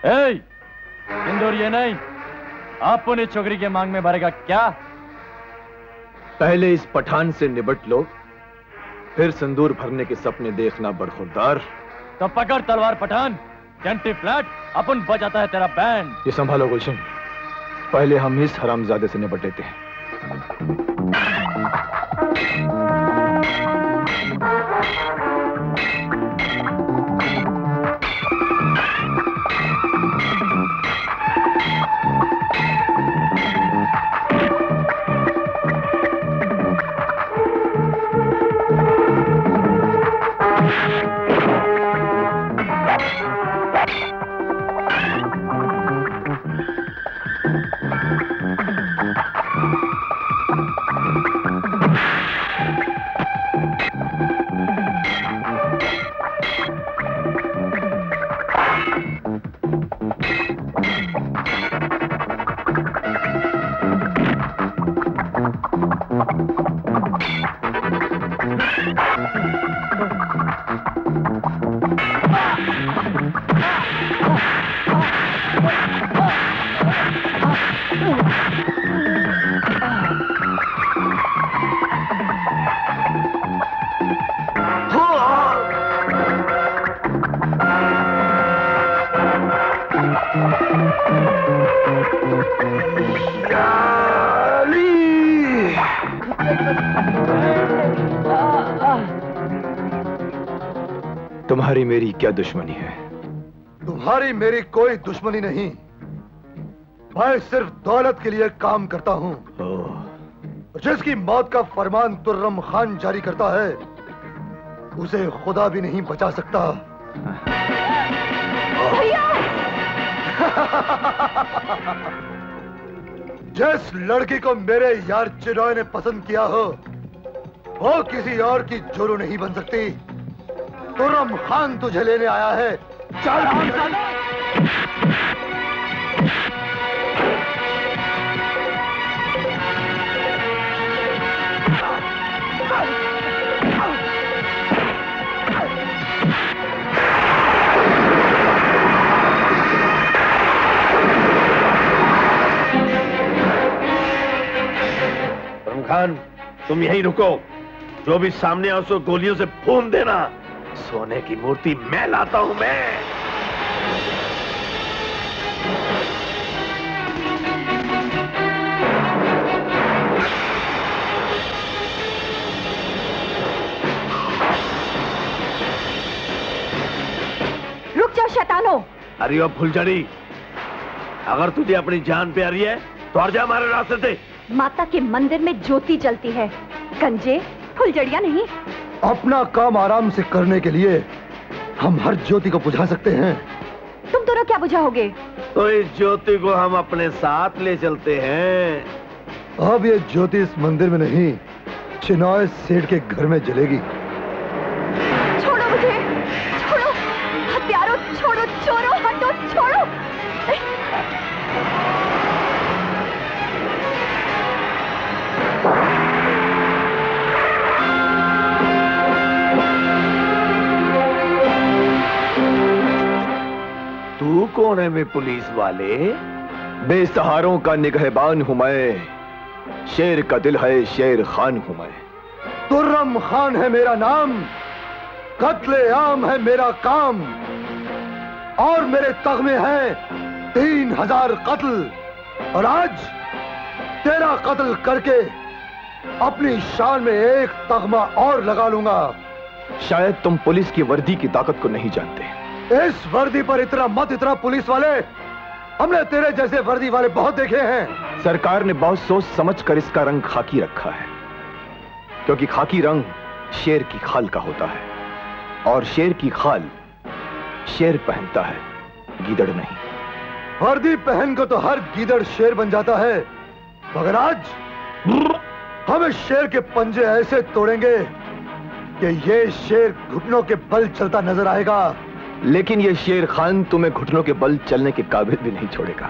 सिंदूर ये नहीं, अपनी छोकरी के मांग में भरेगा क्या? पहले इस पठान से निबट लो, फिर सिंदूर भरने के सपने देखना बरखुरदार। तो पकड़ तलवार पठान, घंटी फ्लैट, अपन बजाता है तेरा बैंड। ये संभालो गुलशन, पहले हम इस हरामजादे से निपट लेते हैं। तुम्हारी मेरी क्या दुश्मनी है? तुम्हारी मेरी कोई दुश्मनी नहीं, मैं सिर्फ दौलत के लिए काम करता हूं। जिसकी मौत का फरमान तुर्रम खान जारी करता है, उसे खुदा भी नहीं बचा सकता। जिस लड़की को मेरे यार चिरॉय ने पसंद किया हो, वो किसी और की जोरू नहीं बन सकती। तुर्रम खान तुझे लेने आया है, चल। खान, तुम यहीं रुको, जो भी सामने आओ उसको गोलियों से भून देना। सोने की मूर्ति मैं लाता हूं मैं। रुक जाओ शैतानो। अरे ओ फुलझड़ी, अगर तुझे अपनी जान प्यारी है तो हट जा हमारे रास्ते से। माता के मंदिर में ज्योति जलती है, गंजे फुलझड़ियां नहीं। अपना काम आराम से करने के लिए हम हर ज्योति को बुझा सकते हैं। तुम दोनों क्या बुझाओगे? तो इस ज्योति को हम अपने साथ ले चलते हैं। अब ये ज्योति इस मंदिर में नहीं, चिनॉय सेठ के घर में जलेगी। छोड़ो मुझे, छोड़ो हत्यारों, छोड़ो चोरों, हटो, छोड़ो। तू कौन है? मैं पुलिस वाले? बेसहारों का निगहबान हूं मैं, शेर का दिल है शेर खान हूं मैं। तुर्रम खान है मेरा नाम, कत्ले आम है मेरा काम, और मेरे तगमे हैं 3000 कत्ल। और आज तेरा कत्ल करके अपनी शान में एक तगमा और लगा लूंगा। शायद तुम पुलिस की वर्दी की ताकत को नहीं जानते। इस वर्दी पर इतना मत इतना पुलिस वाले, हमने तेरे जैसे वर्दी वाले बहुत देखे हैं। सरकार ने बहुत सोच समझ कर इसका रंग खाकी रखा है, क्योंकि खाकी रंग शेर की खाल का होता है, और शेर की खाल शेर पहनता है, गीदड़ नहीं। वर्दी पहन को तो हर गीदड़ शेर बन जाता है, मगर आज हम इस शेर के पंजे ऐसे तोड़ेंगे कि ये शेर घुटनों के बल चलता नजर आएगा। लेकिन ये शेर खान तुम्हें घुटनों के बल चलने के काबिल भी नहीं छोड़ेगा।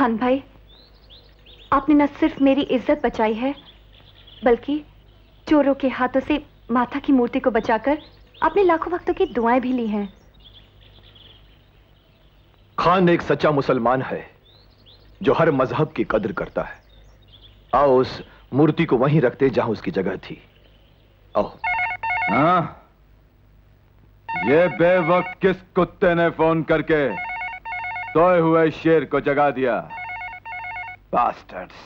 खान भाई, आपने न सिर्फ मेरी इज्जत बचाई है, बल्कि चोरों के हाथों से माता की मूर्ति को बचाकर आपने लाखों भक्तों की दुआएं भी ली हैं। खान एक सच्चा मुसलमान है जो हर मजहब की कद्र करता है। आओ उस मूर्ति को वहीं रखते जहां उसकी जगह थी। आओ। हाँ? ये बेवक्त किस कुत्ते ने फोन करके सोए हुए शेर को जगा दिया? बास्टर्ड्स।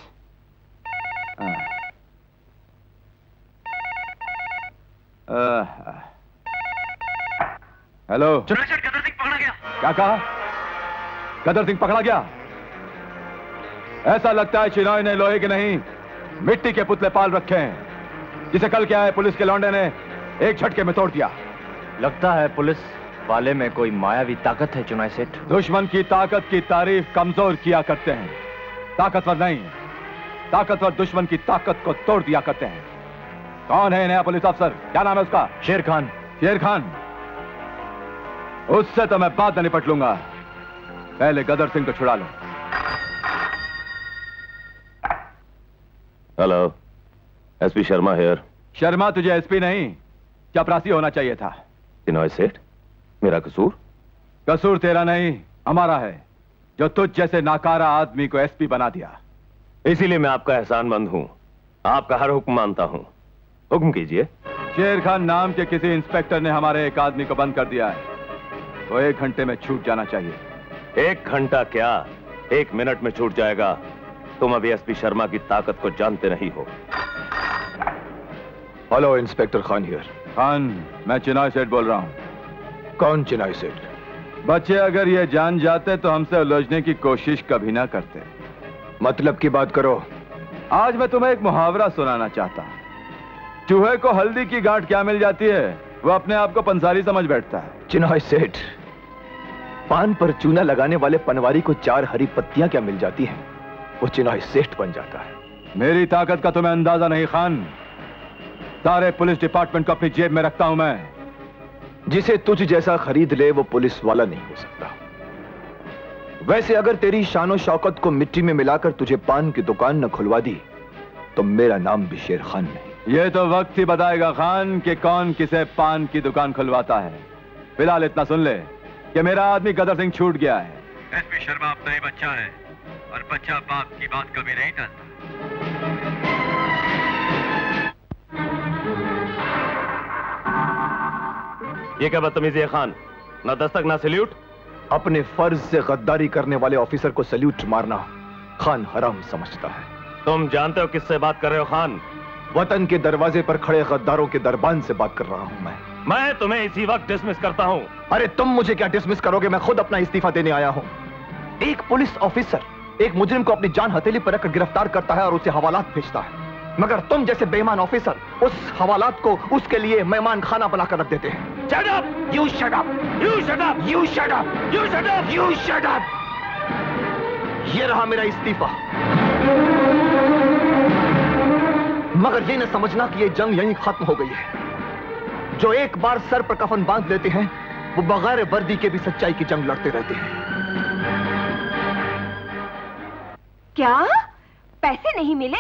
हेलो। गदर सिंह पकड़ा गया। क्या कहा? गदर सिंह पकड़ा गया? ऐसा लगता है चिनॉय ने लोहे के नहीं मिट्टी के पुतले पाल रखे हैं, जिसे कल क्या है पुलिस के लौंडे ने एक झटके में तोड़ दिया। लगता है पुलिस वाले में कोई मायावी ताकत है चुनाई सेठ। दुश्मन की ताकत की तारीफ कमजोर किया करते हैं, ताकतवर नहीं। ताकतवर दुश्मन की ताकत को तोड़ दिया करते हैं। कौन है नया पुलिस अफसर? क्या नाम है उसका? शेर खान। शेर खान? उससे तो मैं बाद में निपट लूंगा, पहले गदर सिंह को छुड़ा लो। Hello, SP Sharma here. Sharma तुझे एसपी नहीं चपरासी होना चाहिए था। चिनॉय सेठ, मेरा कसूर? कसूर तेरा नहीं, हमारा है, जो तुझ जैसे नाकारा आदमी को एसपी बना दिया। इसीलिए मैं आपका एहसानमंद हूं, आपका हर हुक्म मानता हूं। हुक्म कीजिए। शेर खान नाम के किसी इंस्पेक्टर ने हमारे एक आदमी को बंद कर दिया है, तो 1 घंटे में छूट जाना चाहिए। 1 घंटा क्या, 1 मिनट में छूट जाएगा। तुम अभी एसपी शर्मा की ताकत को जानते नहीं हो। Hello, inspector Khan here. Khan, मैं चिनॉय सेठ बोल रहा हूं। कौन चिनॉय सेठ? बच्चे अगर ये जान जाते तो हमसे उलझने की कोशिश कभी ना करते। मतलब की बात करो। आज मैं तुम्हें एक मुहावरा सुनाना चाहता हूं। चूहे को हल्दी की गांठ क्या मिल जाती है, वो अपने आप को पंसारी समझ बैठता है। चिनॉय सेठ, पान पर चूना लगाने वाले पनवारी को 4 हरी पत्तियां क्या मिल जाती हैं, वो चिनॉय सेठ बन जाता है। मेरी ताकत का तुम्हें अंदाजा नहीं खान। सारे पुलिस डिपार्टमेंट को अपनी जेब में रखता हूं मैं। जिसे तुझ जैसा खरीद ले वो पुलिस वाला नहीं हो सकता। वैसे अगर तेरी शानो शौकत को मिट्टी में मिलाकर तुझे पान की दुकान न खुलवा दी तो मेरा नाम भी शेर खान नहीं। ये तो वक्त ही बताएगा खान कि कौन किसे पान की दुकान खुलवाता है। फिलहाल इतना सुन ले कि मेरा आदमी गदर सिंह छूट गया है। एसपी शर्मा अपना ही बच्चा है और बच्चा बाप की बात कभी नहीं टालता। ये क्या बदतमीजी है खान? ना दस्तक ना सल्यूट। अपने फर्ज से गद्दारी करने वाले ऑफिसर को सल्यूट मारना खान हराम समझता है। तुम जानते हो किससे बात कर रहे हो खान? वतन के दरवाजे पर खड़े गद्दारों के दरबान से बात कर रहा हूं मैं तुम्हें इसी वक्त डिसमिस करता हूं। अरे तुम मुझे क्या डिसमिस करोगे? मैं खुद अपना इस्तीफा देने आया हूं। एक पुलिस ऑफिसर एक मुजरिम को अपनी जान हथेली पर रखकर गिरफ्तार करता है और उसे हवालात भेजता है, मगर तुम जैसे बेईमान ऑफिसर उस हवालात को उसके लिए मेहमान खाना बनाकर रख देते हैं। Shut up! You shut up! You shut up! You shut up! You shut up! You shut up! ये रहा मेरा इस्तीफा। मगर ये न समझना कि ये जंग यहीं खत्म हो गई है। जो एक बार सर पर कफन बांध लेते हैं वो बगैर वर्दी के भी सच्चाई की जंग लड़ते रहते हैं। क्या पैसे नहीं मिले?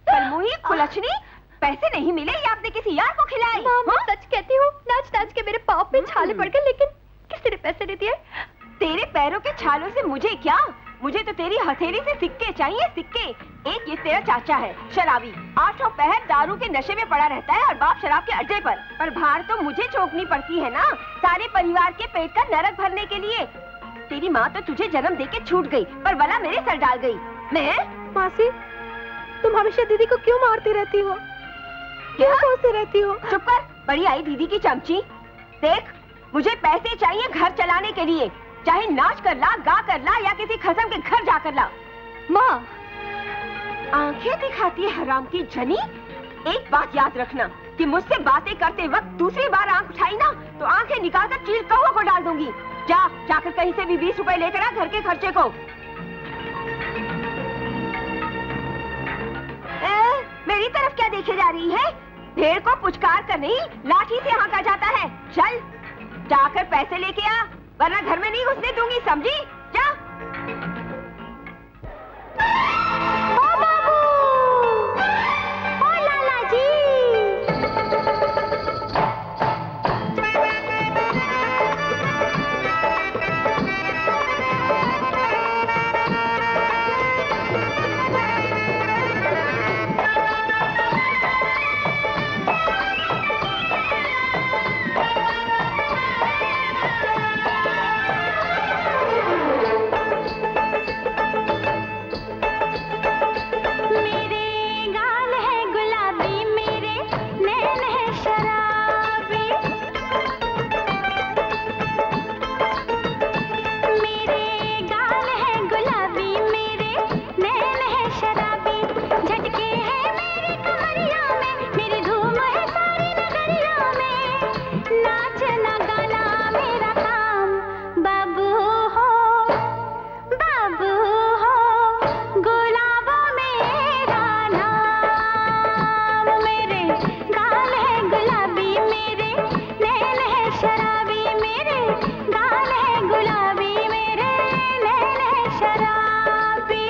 कलमुही कुलचनी, पैसे नहीं मिले या आपने किसी यार को खिलाए? मैं सच कहती हूँ, नाच नाच के मेरे पाँव पे छाले पड़ गए, लेकिन किसी ने पैसे नहीं दिए। तेरे पैरों के छालों से मुझे क्या? मुझे तो तेरी हथेली से सिक्के चाहिए, सिक्के। एक ये तेरा चाचा है शराबी, 8 पहर दारू के नशे में पड़ा रहता है और बाप शराब के अड्डे पर भार तो मुझे चौंकनी पड़ती है ना, सारे परिवार के पेट का नरक भरने के लिए। तेरी माँ तो तुझे जन्म देके छूट गई, पर बला मेरे सर डाल गई। मैं मासी, तुम हमेशा दीदी को क्यों मारती रहती हो? क्या सोचती रहती हो? चुप कर, बड़ी आई दीदी की चमची। देख, मुझे पैसे चाहिए घर चलाने के लिए, चाहे नाच कर ला, गा कर ला या किसी खसम के घर जाकर ला। माँ, आंखें दिखाती है हराम की जनी। एक बात याद रखना कि मुझसे बातें करते वक्त दूसरी बार आंख उठाई ना तो आंखें निकालकर चील कौवा को डाल दूंगी। जाकर कहीं से भी 20 रुपए लेकर आ घर के खर्चे को। मेरी तरफ क्या देखे जा रही है? भेड़ को पुचकार कर नहीं, लाठी से हाँका जाता है। चल, जाकर पैसे लेके आ, वरना घर में नहीं घुसने दूंगी, समझी? जा। नाचना गाना मेरा काम, बाबू हो गुलाबों मेरा नाम। मेरे गाल है गुलाबी, मेरे नैन है शराबी, मेरे गाल है गुलाबी, मेरे नैन है शराबी।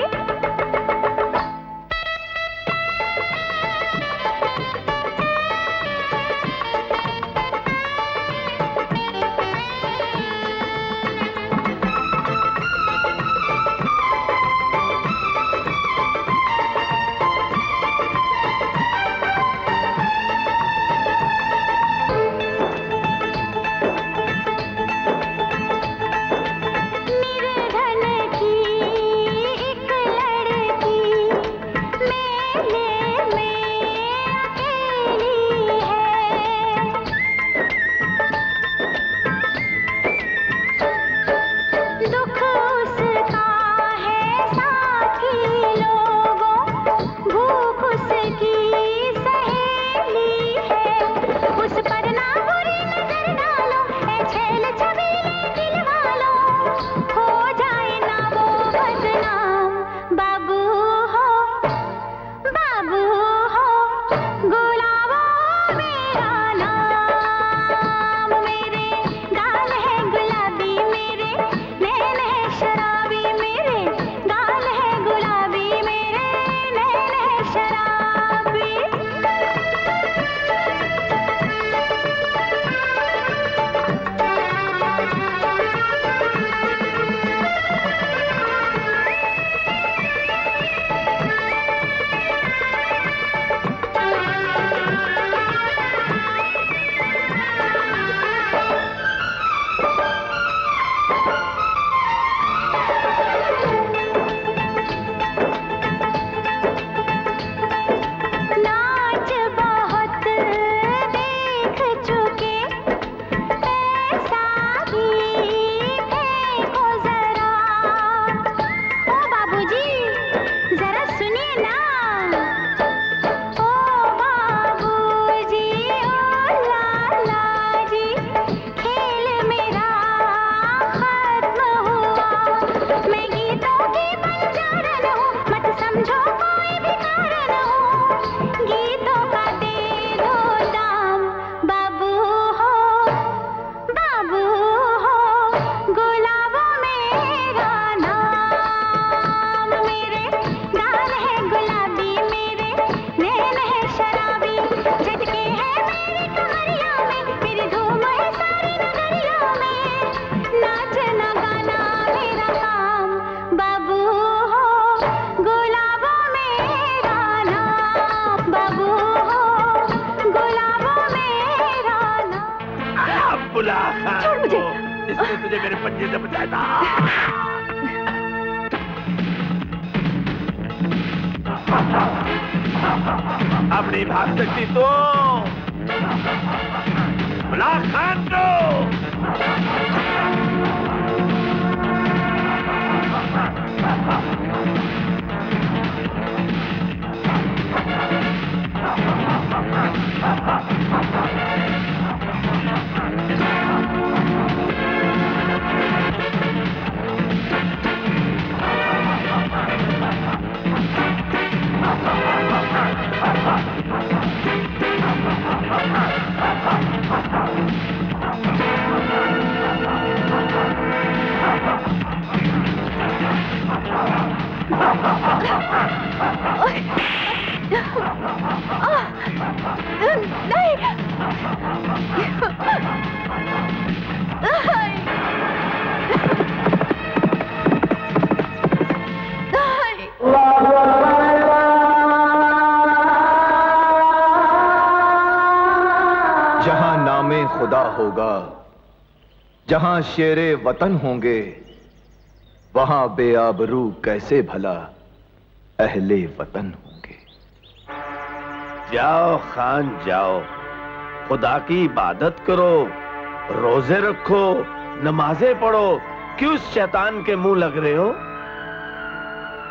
इसने तुझे मेरे पंजे से बचाया था। अब नहीं भाग सकती तो बुला खान को। जहां नामे खुदा होगा, जहां शेरे वतन होंगे, वहां बेआबरू कैसे भला अहले वतन होंगे। जाओ खान जाओ, खुदा की इबादत करो, रोजे रखो, नमाजें पढ़ो। क्यों शैतान के मुंह लग रहे हो?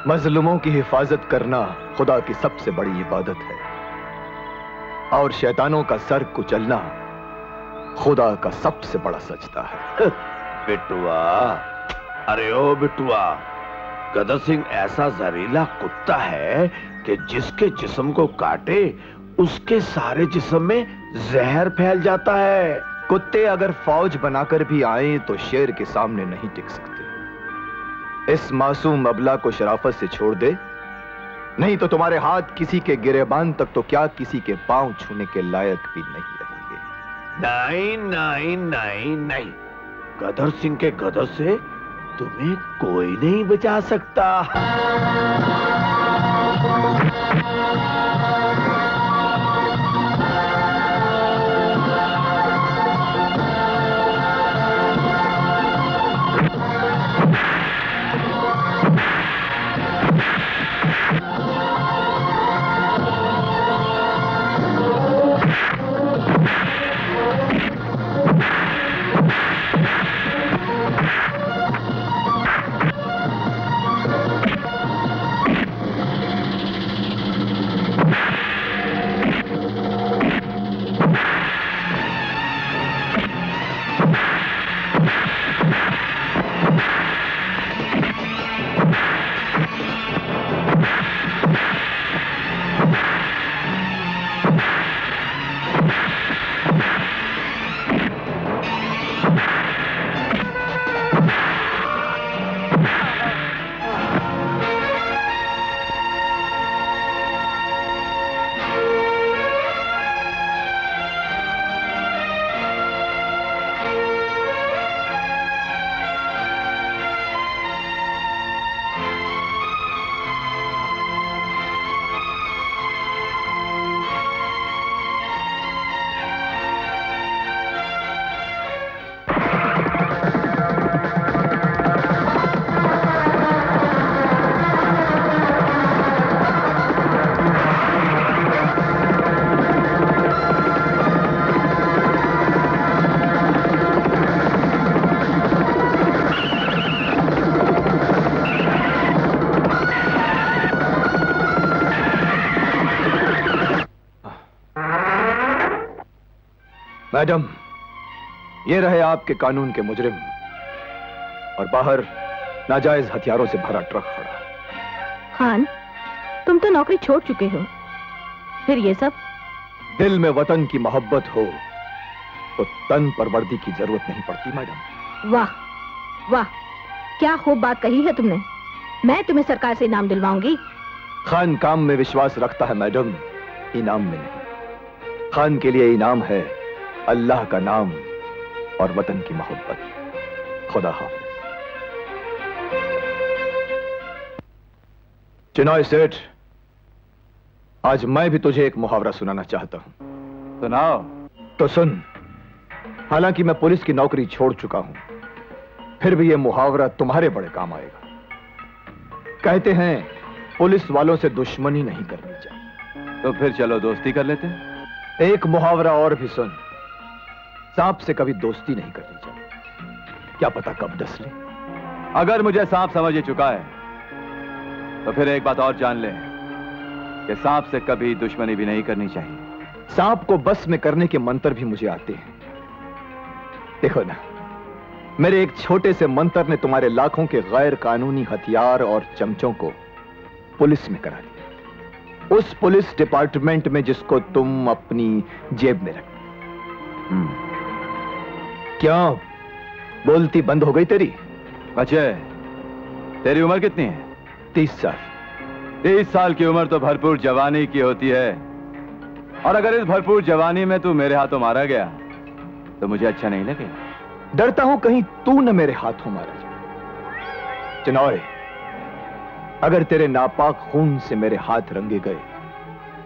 मजलूमों की हिफाजत करना खुदा की सबसे बड़ी इबादत है और शैतानों का सर कुचलना खुदा का सबसे बड़ा सजदा है। बिटुआ, अरे ओ बिटुआ, गदर सिंह ऐसा जहरीला कुत्ता है कि जिसके जिस्म को काटे उसके सारे जिस्म में जहर फैल जाता है। कुत्ते अगर फौज बनाकर भी आए तो शेर के सामने नहीं टिक सकते। इस मासूम अबला को शराफत से छोड़ दे, नहीं तो तुम्हारे हाथ किसी के गिरेबान तक तो क्या किसी के पांव छूने के लायक भी नहीं रहेंगे। नहीं नहीं नहीं नहीं, गदर सिंह के गदर से तुम्हें कोई नहीं बचा सकता। मैडम, ये रहे आपके कानून के मुजरिम और बाहर नाजायज हथियारों से भरा ट्रक खड़ा। खान, तुम तो नौकरी छोड़ चुके हो, फिर ये सब? दिल में वतन की मोहब्बत हो तो तन पर वर्दी की जरूरत नहीं पड़ती मैडम। वाह वाह, क्या खूब बात कही है तुमने। मैं तुम्हें सरकार से इनाम दिलवाऊंगी। खान काम में विश्वास रखता है मैडम, इनाम में नहीं। खान के लिए इनाम है अल्लाह का नाम और वतन की मोहब्बत। खुदा हाफिज। चिनॉय सेठ, आज मैं भी तुझे एक मुहावरा सुनाना चाहता हूं। सुनाओ। तो सुन। हालांकि मैं पुलिस की नौकरी छोड़ चुका हूं, फिर भी यह मुहावरा तुम्हारे बड़े काम आएगा। कहते हैं पुलिस वालों से दुश्मनी नहीं करनी चाहिए। तो फिर चलो दोस्ती कर लेते हैं। एक मुहावरा और भी सुन। सांप से कभी दोस्ती नहीं करनी चाहिए, क्या पता कब डस ले। अगर मुझे सांप समझ चुका है तो फिर एक बात और जान ले कि सांप से कभी दुश्मनी भी नहीं करनी चाहिए। सांप को बस में करने के मंत्र भी मुझे आते हैं। देखो ना, मेरे एक छोटे से मंत्र ने तुम्हारे लाखों के गैर कानूनी हथियार और चमचों को पुलिस में करा दिया। उस पुलिस डिपार्टमेंट में जिसको तुम अपनी जेब में रख। क्यों बोलती बंद हो गई तेरी? बच्चे, तेरी उम्र कितनी है? 30 साल। 30 साल की उम्र तो भरपूर जवानी की होती है, और अगर इस भरपूर जवानी में तू मेरे हाथों मारा गया तो मुझे अच्छा नहीं लगेगा। डरता हूं कहीं तू न मेरे हाथों मारा जाए। चिनॉय, अगर तेरे नापाक खून से मेरे हाथ रंगे गए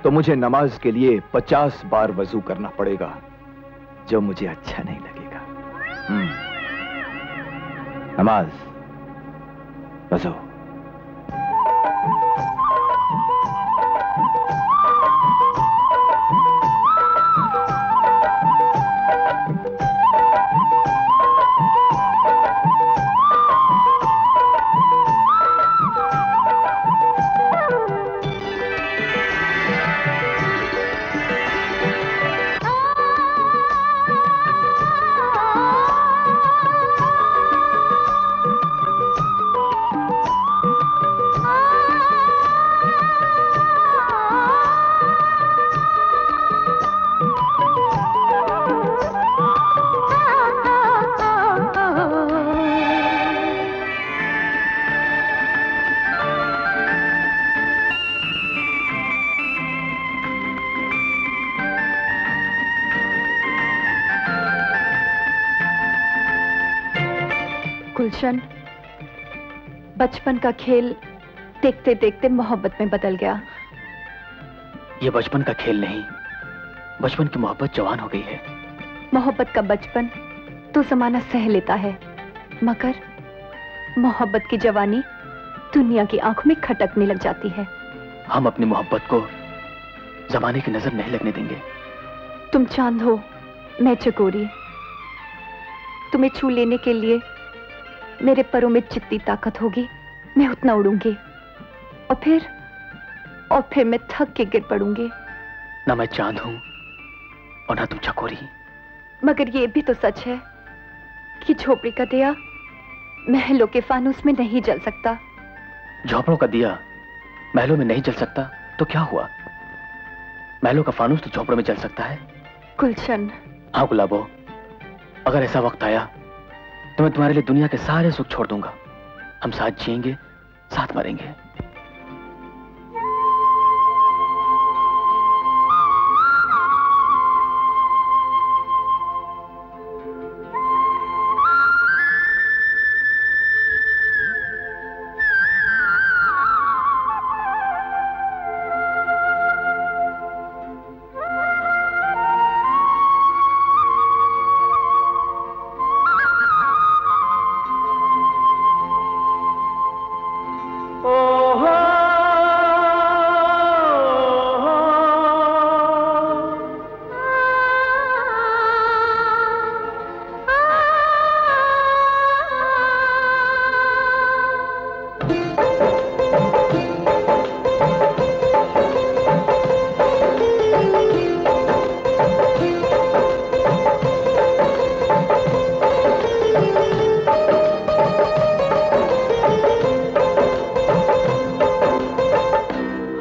तो मुझे नमाज के लिए 50 बार वजू करना पड़ेगा, जो मुझे अच्छा नहीं लगेगा। नमाज, वजू। गुलशन, बचपन का खेल देखते देखते मोहब्बत में बदल गया। ये बचपन का खेल नहीं, बचपन की मोहब्बत जवान हो गई है। मोहब्बत का बचपन तो जमाना सह लेता है, मगर मोहब्बत की जवानी दुनिया की आंखों में खटकने लग जाती है। हम अपनी मोहब्बत को जमाने की नजर नहीं लगने देंगे। तुम चांद हो, मैं चकोरी। तुम्हें छू लेने के लिए मेरे परों में जितनी ताकत होगी मैं उतना उड़ूंगी, और फिर मैं थक के गिर पड़ूंगी। ना मैं चांद हूं और ना तुम चकोरी। मगर ये भी तो सच है कि झोपड़ी का दिया महलों के फानूस में नहीं जल सकता। झोपड़ों का दिया महलों में नहीं जल सकता तो क्या हुआ? महलों का फानूस तो झोपड़ों में जल सकता है। गुलशन। हाँ गुलाबो, अगर ऐसा वक्त आया तो मैं तुम्हारे लिए दुनिया के सारे सुख छोड़ दूंगा। हम साथ जिएंगे, साथ मरेंगे।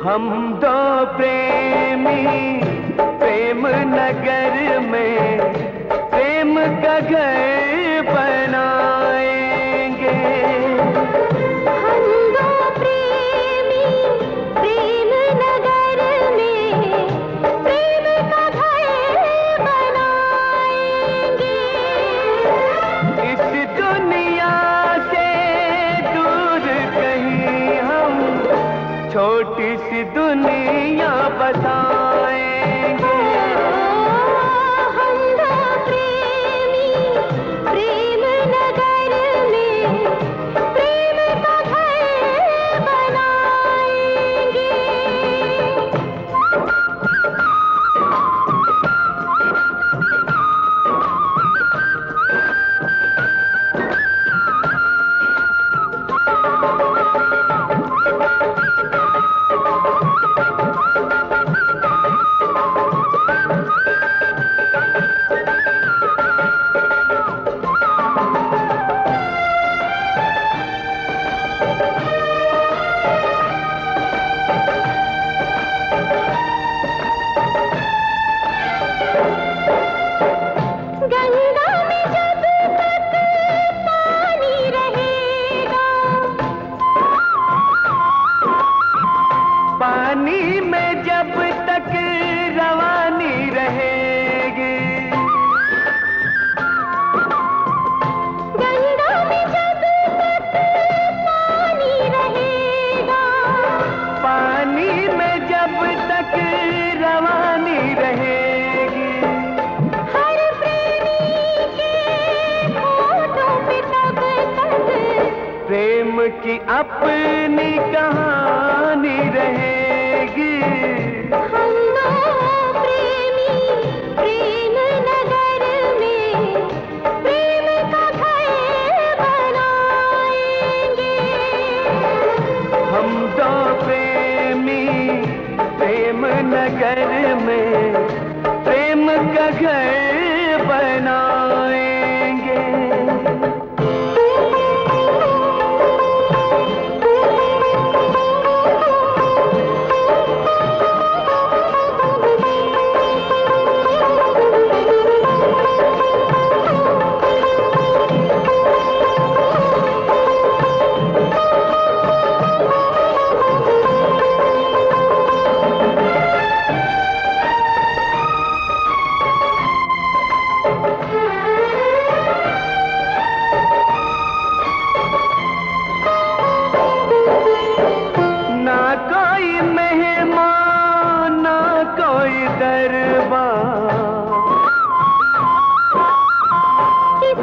हम दो प्रेमी प्रेम नगर में प्रेम का घर बनाएंगे। हम दो प्रेमी प्रेम नगर में प्रेम का घर बनाएंगे। इस दुनिया से दूर कहीं हम छोटी सी दुनिया बसाएंगे। हम दो प्रेमी प्रेम नगर में प्रेम का घर बनाएंगे। गंगा में जब तक पानी रहेगा, पानी में जब तक रवानी रहेगी। गंगा में जब तक पानी रहेगा, पानी में जब तक रवानी रहेगी। हर प्रेमी के होठों पे तब तक प्रेम की अपनी कहानी रहेगी। हम दो प्रेमी प्रेम नगर में प्रेम का घर बनाएंगे। हम दो प्रेमी प्रेम नगर में प्रेम का घर बनाएंगे।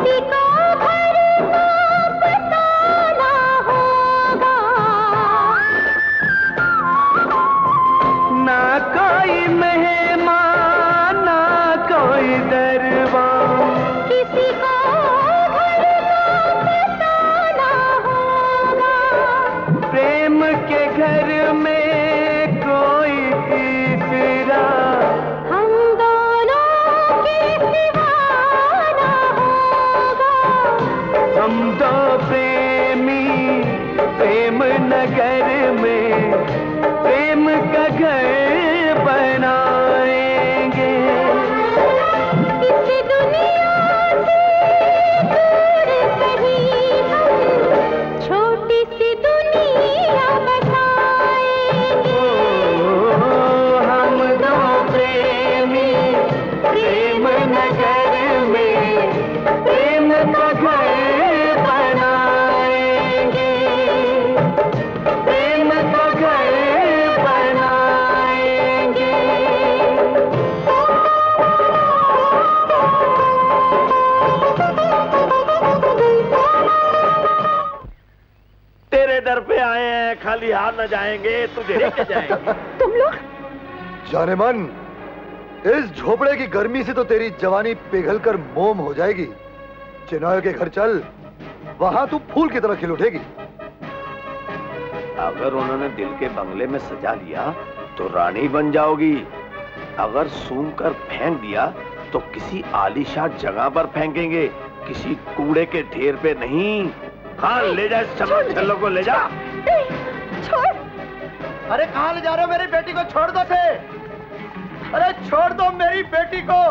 किसी को घर का बताना होगा, ना कोई मेहमान ना कोई दरबार, किसी को घर का बताना होगा, प्रेम के घर में कोई तीसरा हम दोनों के सिवा ना होगा, हम दो प्रेमी प्रेम नगर में प्रेम का घर बनाएंगे। इस दुनिया से दूर कहीं हम छोटी सी दुनिया बसाएंगे। हम दो प्रेमी प्रेम नगर में प्रेम का घर बनाएंगे, प्रेम का घर बनाएंगे। तेरे दर पे आए हैं, खाली हाथ न जाएंगे, तुझे लेके जाएंगे। तुम लोग जाने मन, इस झोपड़े की गर्मी से तो तेरी जवानी पिघलकर मोम हो जाएगी। चिनॉय के घर चल, वहां तू फूल की तरह खिल उठेगी। अगर उन्होंने दिल के बंगले में सजा लिया तो रानी बन जाओगी, अगर सूंघ कर फेंक दिया तो किसी आलीशान जगह पर फेंकेंगे, किसी कूड़े के ढेर पे नहीं। हाँ, ले जा इस छल्लों को, ले जा। छोड़। अरे कहाँ ले जा रहे हो मेरी बेटी को? छोड़ दो से। अरे छोड़ दो मेरी बेटी को।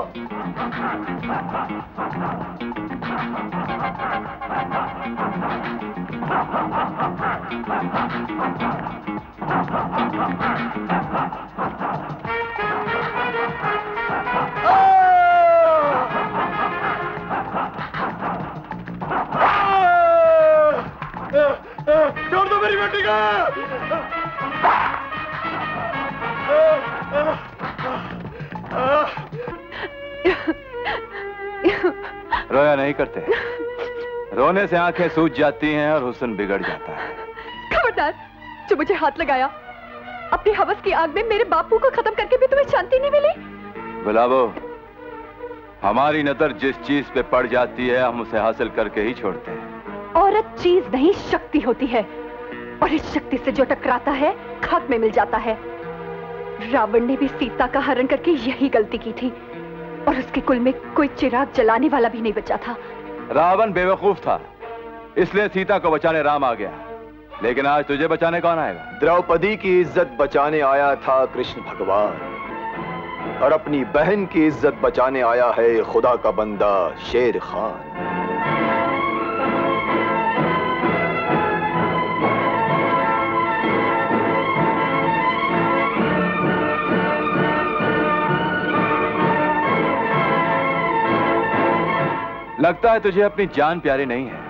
छोड़ दो मेरी बेटी को। रोया नहीं करते, रोने से आंखें सूज जाती हैं और हुस्न बिगड़ जाता है। खबरदार, जो मुझे हाथ लगाया, अपनी हवस की आग में मेरे बापू को खत्म करके भी तुम्हें शांति नहीं मिली? गुलाबो, हमारी नजर जिस चीज पे पड़ जाती है हम उसे हासिल करके ही छोड़ते हैं। औरत चीज नहीं शक्ति होती है, और इस शक्ति से जो टकराता है खाक में मिल जाता है। रावण ने भी सीता का हरण करके यही गलती की थी, और उसके कुल में कोई चिराग जलाने वाला भी नहीं बचा था। रावण बेवकूफ था, इसलिए सीता को बचाने राम आ गया, लेकिन आज तुझे बचाने कौन आएगा? द्रौपदी की इज्जत बचाने आया था कृष्ण भगवान, और अपनी बहन की इज्जत बचाने आया है खुदा का बंदा शेर खान। लगता है तुझे अपनी जान प्यारी नहीं है।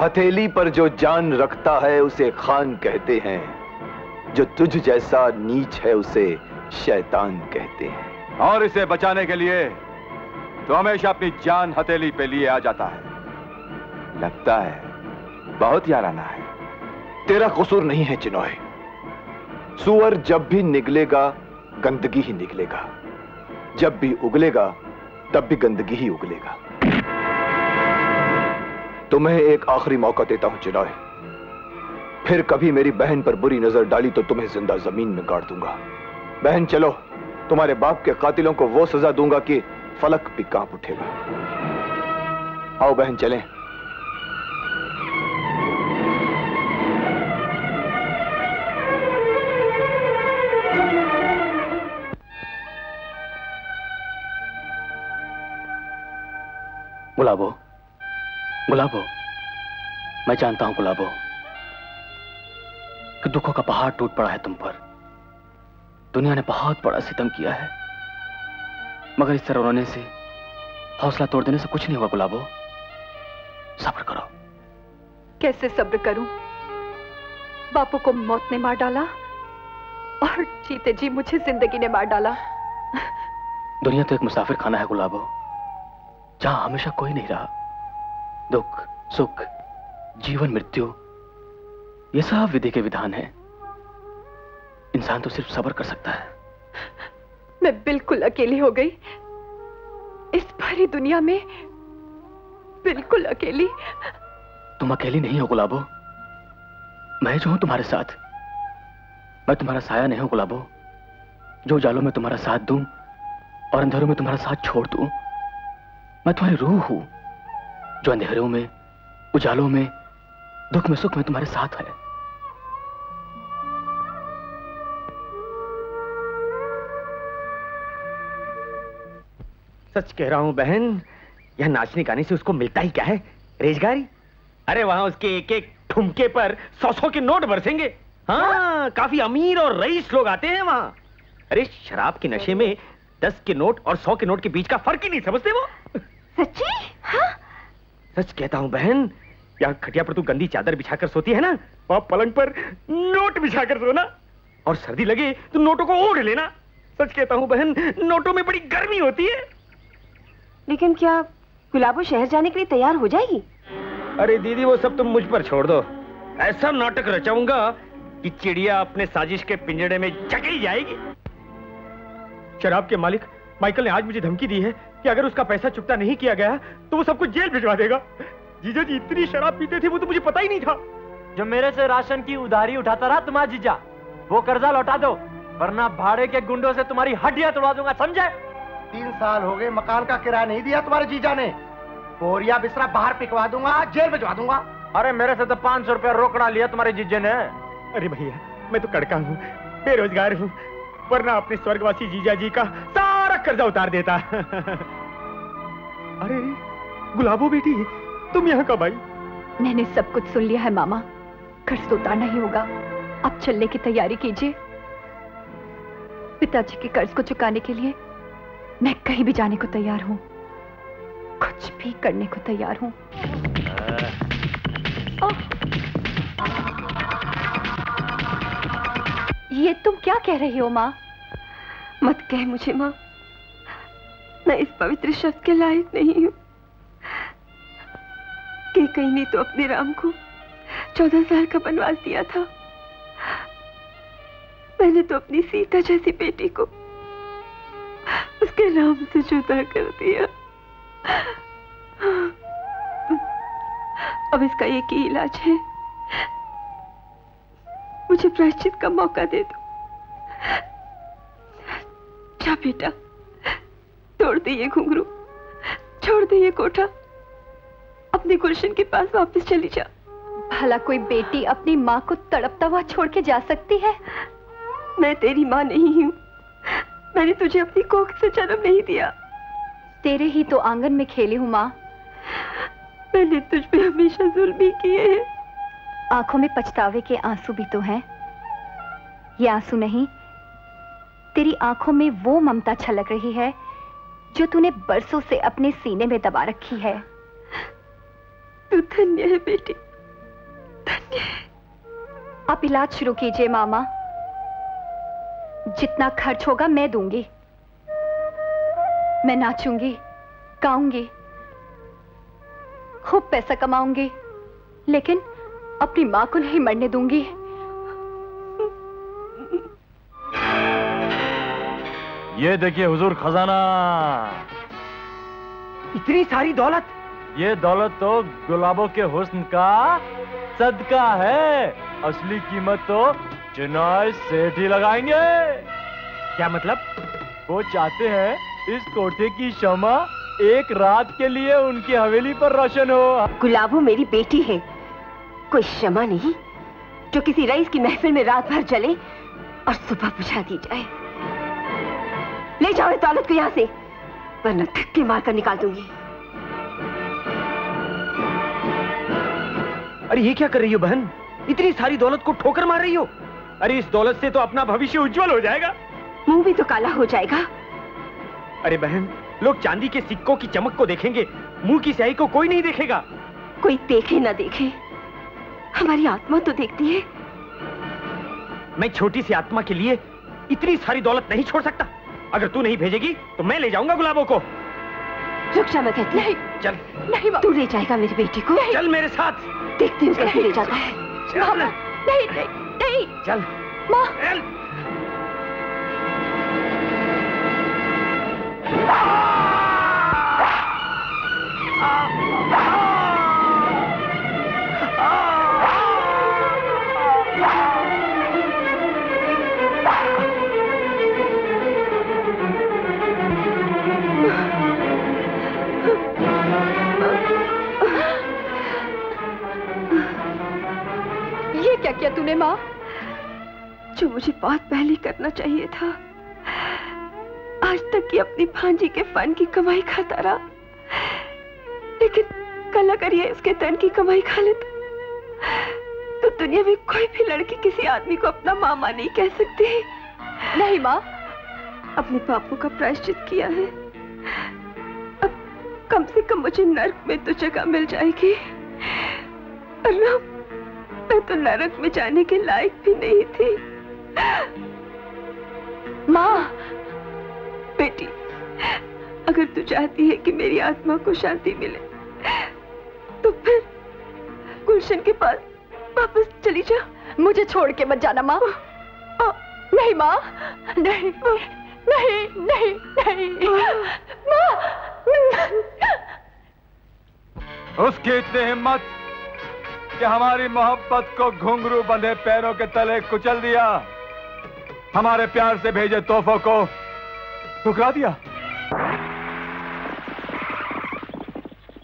हथेली पर जो जान रखता है उसे खान कहते हैं, जो तुझ जैसा नीच है उसे शैतान कहते हैं। और इसे बचाने के लिए तो हमेशा अपनी जान हथेली पे लिए आ जाता है। लगता है बहुत याराना है। तेरा कसूर नहीं है चिनॉय। सुअर जब भी निकलेगा गंदगी ही निकलेगा, जब भी उगलेगा तब भी गंदगी ही उगलेगा। तुम्हें एक आखिरी मौका देता हूं चिनॉय, फिर कभी मेरी बहन पर बुरी नजर डाली तो तुम्हें जिंदा जमीन में गाड़ दूंगा। बहन चलो, तुम्हारे बाप के कातिलों को वो सजा दूंगा कि फलक भी कांप उठेगा। आओ बहन चलें। गुलाबो, गुलाबो, मैं जानता हूं गुलाबो कि दुखों का पहाड़ टूट पड़ा है तुम पर। दुनिया ने बहुत बड़ा सितम किया है, मगर इस तरह रोने से, हौसला तोड़ देने से कुछ नहीं हुआ गुलाबो। सब्र करो। कैसे सब्र करूं? बापू को मौत ने मार डाला और जीते जी मुझे जिंदगी ने मार डाला। दुनिया तो एक मुसाफिर खाना है गुलाबो, जहां हमेशा कोई नहीं रहा। दुख सुख, जीवन मृत्यु, ये सब विधि के विधान है। इंसान तो सिर्फ सब्र कर सकता है। मैं बिल्कुल अकेली हो गई इस भरी दुनिया में, बिल्कुल अकेली। तुम अकेली नहीं हो गुलाबो, मैं जो हूं तुम्हारे साथ। मैं तुम्हारा साया नहीं हूं गुलाबो, जो उजालों में तुम्हारा साथ दूं और अंधेरों में तुम्हारा साथ छोड़ दूं। मैं तुम्हारी रूह हूं, जो अंधेरों में, उजालों में, दुख में, सुख में तुम्हारे साथ है। सच कह रहा हूं बहन, यह नाचने गाने से उसको मिलता ही क्या है? रेजगारी। अरे वहां उसके एक एक ठुमके पर 100-100 के नोट बरसेंगे। हाँ, काफी अमीर और रईस लोग आते हैं वहां। अरे शराब के नशे में 10 के नोट और 100 के नोट के बीच का फर्क ही नहीं समझते वो। सच्ची? हाँ? सच कहता हूं बहन, यहाँ खटिया पर तू गंदी चादर बिछाकर सोती है ना, वहां पलंग पर नोट बिछाकर सोना, और सर्दी लगे तो नोटों को ओढ़ लेना। सच कहता हूं बहन, नोटों में बड़ी गर्मी होती है। लेकिन क्या गुलाबो शहर जाने के लिए तैयार हो जाएगी? अरे दीदी, वो सब तुम मुझ पर छोड़ दो। ऐसा नाटक रचाऊंगा कि चिड़िया अपने साजिश के पिंजड़े में जकड़ी जाएगी। शराब के मालिक माइकल ने आज मुझे धमकी दी है कि अगर उसका पैसा चुकता नहीं किया गया तो वो सबको जेल भिजवा देगा। जीजा जी इतनी शराब पीते थे वो तो मुझे पता ही नहीं था। जो मेरे से राशन की उधारी उठाता रहा तुम्हारा जीजा, वो कर्जा लौटा दो, वरना भाड़े के गुंडों से तुम्हारी हड्डियां तोड़वा दूंगा, समझे? 3 साल हो गए मकान का किराया नहीं दिया तुम्हारे जीजा ने। बोरिया बिस्तरा बाहर पिकवा दूंगा, जेल भिजवा दूंगा। अरे मेरे से तो 500 रुपया रोकड़ा लिया तुम्हारे जीजे ने। अरे भैया, मैं तो कड़का हूँ, बेरोजगार हूँ, वरना अपने स्वर्गवासी जीजा जी का सारा कर्जा उतार देता। अरे गुलाबो बेटी, तुम यहाँ कब आई? मैंने सब कुछ सुन लिया है मामा, कर्ज तो उतारना ही होगा। अब चलने की तैयारी कीजिए। पिताजी के कर्ज को चुकाने के लिए मैं कहीं भी जाने को तैयार हूँ, कुछ भी करने को तैयार हूँ। ये तुम क्या कह रही हो माँ? मत कह मुझे माँ, मैं इस पवित्र शब्द के लायक नहीं हूँ। कि कहीं ने तो अपने राम को 14 साल का वनवास दिया था, मैंने तो अपनी सीता जैसी बेटी को उसके राम से जुदा कर दिया। अब इसका एक ही इलाज है, मुझे प्रायश्चित का मौका दे दो। जा बेटा, तोड़ दे ये घुंघरू, छोड़ दे ये कोठा, अपने गुलशन के पास वापस चली जा। भला कोई बेटी अपनी माँ को तड़पता हुआ छोड़ के जा सकती है? मैं तेरी माँ नहीं हूँ, मैंने तुझे अपनी कोख से जन्म नहीं दिया। तेरे ही तो आंगन में खेली हूँ माँ। मैंने तुझ पे हमेशा जुल्म ही किए हैं। आंखों में पछतावे के आंसू भी तो हैं। ये आंसू नहीं, तेरी आंखों में वो ममता छलक रही है जो तूने बरसों से अपने सीने में दबा रखी है। तू धन्य है बेटी, धन्य है। आप इलाज शुरू कीजिए मामा, जितना खर्च होगा मैं दूंगी। मैं नाचूंगी, गाऊंगी, खूब पैसा कमाऊंगी, लेकिन अपनी मां को नहीं मरने दूंगी। ये देखिए हुजूर खजाना। इतनी सारी दौलत? ये दौलत तो गुलाबों के हुस्न का सदका है, असली कीमत तो चुनाव सेठ ही लगाएंगे। क्या मतलब? वो चाहते हैं इस कोठे की शमा एक रात के लिए उनकी हवेली पर रोशन हो। गुलाबो मेरी बेटी है, कोई शमा नहीं जो किसी रईस की महफिल में रात भर जले और सुबह बुझा दी जाए। ले जाओ इस दौलत को यहाँ से, वरना धक्के मारकर निकाल दूंगी। अरे ये क्या कर रही हो बहन? इतनी सारी दौलत को ठोकर मार रही हो? अरे इस दौलत से तो अपना भविष्य उज्जवल हो जाएगा। मुंह भी तो काला हो जाएगा। अरे बहन, लोग चांदी के सिक्कों की चमक को देखेंगे, मुंह की स्याही को कोई नहीं देखेगा। कोई देखे ना देखे, हमारी आत्मा तो देखती है। मैं छोटी सी आत्मा के लिए इतनी सारी दौलत नहीं छोड़ सकता। अगर तू नहीं भेजेगी तो मैं ले जाऊंगा गुलाबों को। रुक जा, मैं कहती नहीं चल। नहीं तू ले जाएगा मेरी बेटी को? चल मेरे साथ। देखती हूँ कैसे ले जाता है। चल। नहीं नहीं नहीं चल माँ। ये क्या किया तूने माँ? जो मुझे बहुत पहले करना चाहिए था। आज तक ये अपनी भांजी के फन की कमाई खाता रहा, लेकिन कल अगर ये इसके तन की कमाई खा लेता तो दुनिया में कोई भी लड़की किसी आदमी को अपना मामा नहीं कह सकती। नहीं माँ, अपने पापों का प्रायश्चित किया है, अब कम से कम मुझे नर्क में तो जगह मिल जाएगी। अल्लाह, मैं तो नरक में जाने के लायक भी नहीं थी। माँ, बेटी, अगर तू चाहती है कि मेरी आत्मा को शांति मिले तो फिर गुलशन के पास वापस चली जा। मुझे छोड़ के मत जाना माँ। नहीं माँ, नहीं नहीं नहीं नहीं माँ। उसकी इतनी हिम्मत कि हमारी मोहब्बत को घुंघरू बंधे पैरों के तले कुचल दिया, हमारे प्यार से भेजे तोहफों को ठुकरा दिया।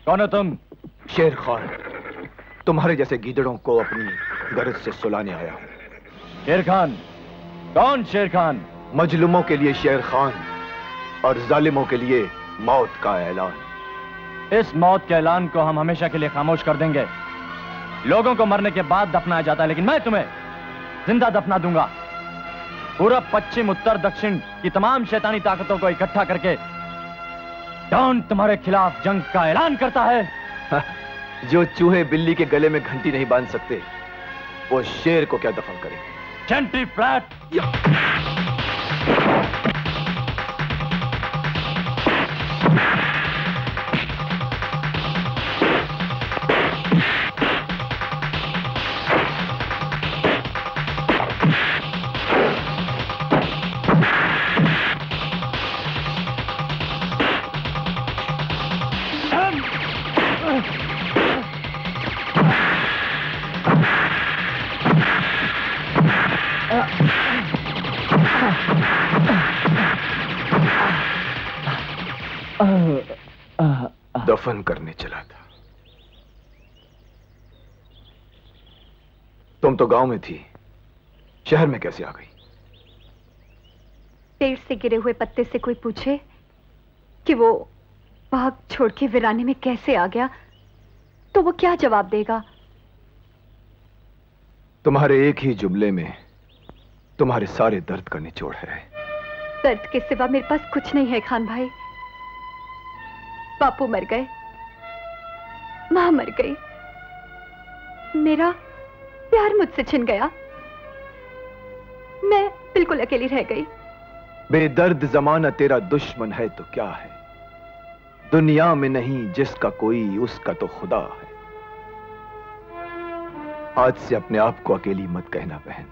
कौन हो तुम? शेर खान, तुम्हारे जैसे गीदड़ों को अपनी गरज से सुलाने आया हूं। शेर खान? कौन शेर खान? मजलूमों के लिए शेर खान और जालिमों के लिए मौत का ऐलान। इस मौत के ऐलान को हम हमेशा के लिए खामोश कर देंगे। लोगों को मरने के बाद दफनाया जाता है, लेकिन मैं तुम्हें जिंदा दफना दूंगा। पूरब, पश्चिम, उत्तर, दक्षिण की तमाम शैतानी ताकतों को इकट्ठा करके डॉन तुम्हारे खिलाफ जंग का ऐलान करता है। जो चूहे बिल्ली के गले में घंटी नहीं बांध सकते, वो शेर को क्या दफन करेंगे? चंटी फ्लैट। दफन करने चला था। तुम तो गांव में थी, शहर में कैसे आ गई? पेड़ से गिरे हुए पत्ते से कोई पूछे कि वो भाग छोड़ के वीराने में कैसे आ गया, तो वो क्या जवाब देगा? तुम्हारे एक ही जुमले में तुम्हारे सारे दर्द का निचोड़ है। दर्द के सिवा मेरे पास कुछ नहीं है खान भाई। बापू मर गए, मां मर गई, मेरा प्यार मुझसे छिन गया, मैं बिल्कुल अकेली रह गई। बेदर्द जमाना तेरा दुश्मन है तो क्या है, दुनिया में नहीं जिसका कोई उसका तो खुदा है। आज से अपने आप को अकेली मत कहना बहन,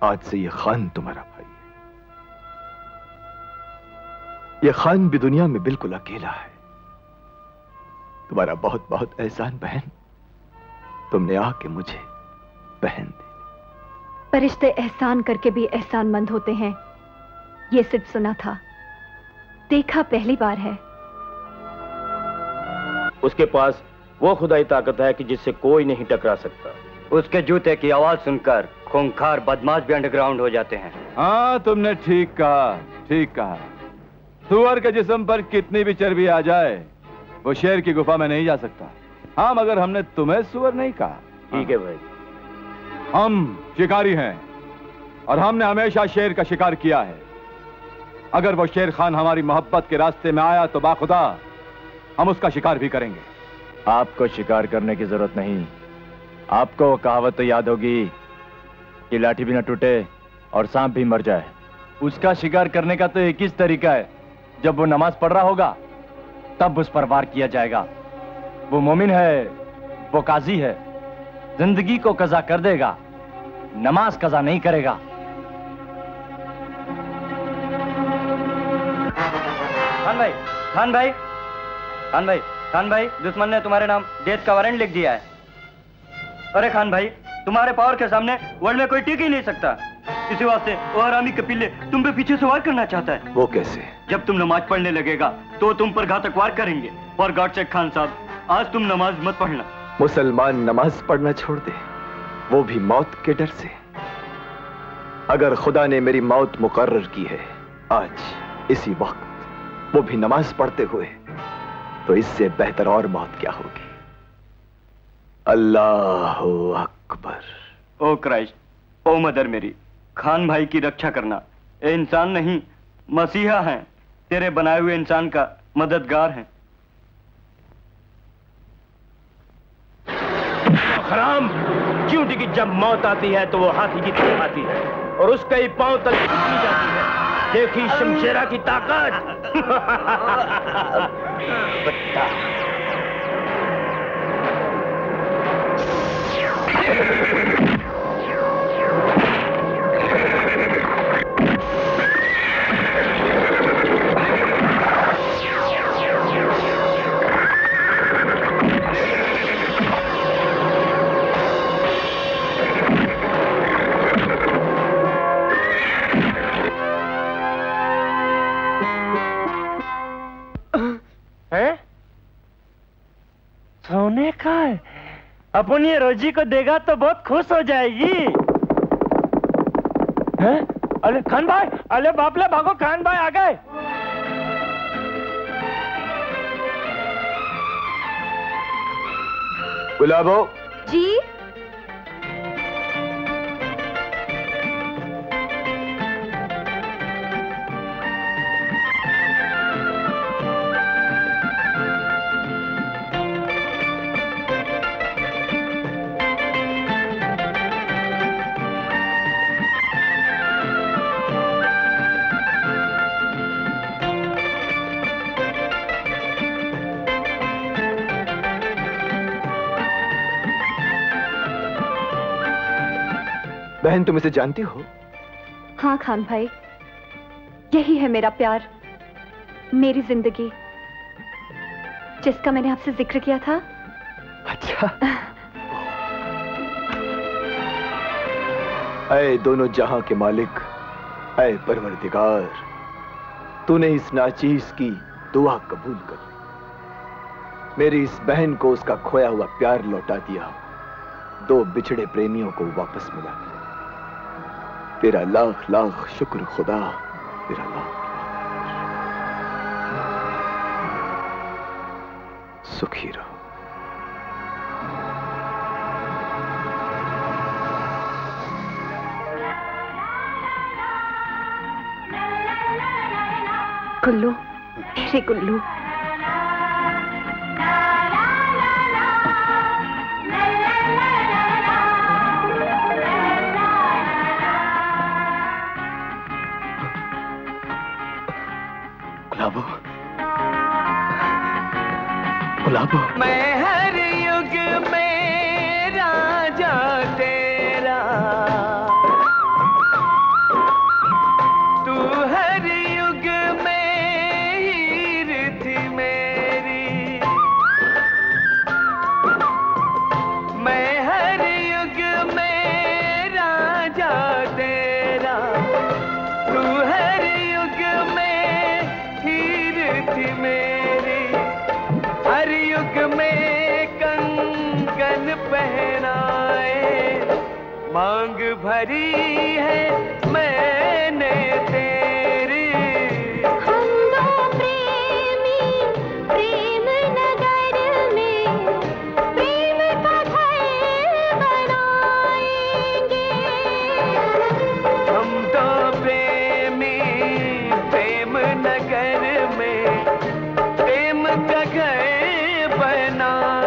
आज से ये खान तुम्हारा भाई है। ये खान भी दुनिया में बिल्कुल अकेला है। तुम्हारा बहुत बहुत एहसान बहन, तुमने आके मुझे बहन दी। फरिश्ते एहसान करके भी एहसानमंद होते हैं, ये सिर्फ सुना था, देखा पहली बार है। उसके पास वो खुदाई ताकत है कि जिससे कोई नहीं टकरा सकता। उसके जूते की आवाज सुनकर खूंखार बदमाश भी अंडरग्राउंड हो जाते हैं। हाँ, तुमने ठीक कहा, ठीक कहा। सुअर के जिस्म पर कितनी भी चर्बी आ जाए, वो शेर की गुफा में नहीं जा सकता। हाँ, मगर हमने तुम्हें सुअर नहीं कहा। ठीक है भाई। हम शिकारी हैं और हमने हमेशा शेर का शिकार किया है। अगर वो शेर खान हमारी मोहब्बत के रास्ते में आया तो बाखुदा हम उसका शिकार भी करेंगे। आपको शिकार करने की जरूरत नहीं। आपको वो कहावत तो याद होगी कि लाठी भी न टूटे और सांप भी मर जाए। उसका शिकार करने का तो एक ही तरीका है, जब वो नमाज पढ़ रहा होगा तब उस पर वार किया जाएगा। वो मोमिन है, वो काजी है, जिंदगी को कजा कर देगा, नमाज कजा नहीं करेगा। खान भाई, खान भाई, खान भाई, खान भाई, दुश्मन ने तुम्हारे नाम डेथ का वारंट लिख दिया है। अरे खान भाई, तुम्हारे पावर के सामने वर्ल्ड में कोई टिक ही नहीं सकता। इसी वास्ते वो हरामी कपिले तुम पे पीछे से वार करना चाहता है। वो कैसे? जब तुम नमाज पढ़ने लगेगा तो तुम पर घातक वार करेंगे। और गॉड चेक खान साहब, आज तुम नमाज मत पढ़ना। मुसलमान नमाज पढ़ना छोड़ दे, वो भी मौत के डर से। अगर खुदा ने मेरी मौत मुकर्रर की है आज इसी वक्त, वो भी नमाज पढ़ते हुए, तो इससे बेहतर और मौत क्या होगी। अल्लाह अकबर। ओ क्राइस्ट, ओ मदर मेरी, खान भाई की रक्षा करना। ये इंसान नहीं, मसीहा हैं, तेरे बनाए हुए इंसान का मददगार हैं। हराम, क्योंकि कि जब मौत आती है तो वो हाथी की तरह आती है और उसका ही पांव तक खींची जाती है। देखी शमशेरा की ताकत। सोने का है, अपनी रोजी को देगा तो बहुत खुश हो जाएगी। हैं? अरे खान भाई, अरे बापले भागो, खान भाई आ गए। गुलाबो जी। बहन, तुम इसे जानती हो? हाँ खान भाई, यही है मेरा प्यार, मेरी जिंदगी, जिसका मैंने आपसे जिक्र किया था। अच्छा। ऐ दोनों जहां के मालिक, ऐ परवरदिगार, तूने इस नाचीज की दुआ कबूल कर ली। मेरी इस बहन को उसका खोया हुआ प्यार लौटा दिया, दो बिछड़े प्रेमियों को वापस मिला दिया। तेरा लाख लाख शुक्र खुदा, तेरा लाख। सुखी रहो। गुल्लू, मेरे गुल्लू। गुलाबो, गुलाबो। मैं हर युग में राजा तेरा, तू हर युग में हीर थी मेरी। मैं हर युग में राजा तेरा, तू हर युग में हीर थी मेरी। हर युग में कंगन पहनाए, मांग भरी है मैंने तेरी। हम दो प्रेमी प्रेम नगर में प्रेम का घर बनाएंगे। हम दो प्रेमी प्रेम नगर में प्रेम का घर बनाएंगे।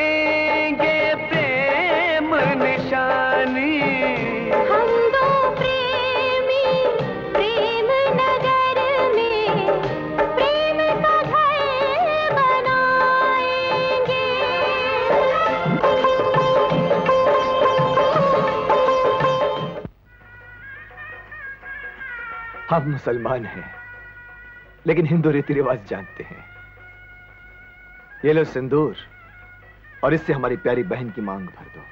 देंगे प्रेम निशानी। हम दो प्रेमी प्रेम नगर में प्रेम का घर बनाएंगे। हम मुसलमान हैं, लेकिन हिंदू रीति रिवाज जानते हैं। ये लो सिंदूर, और इससे हमारी प्यारी बहन की मांग भर दो।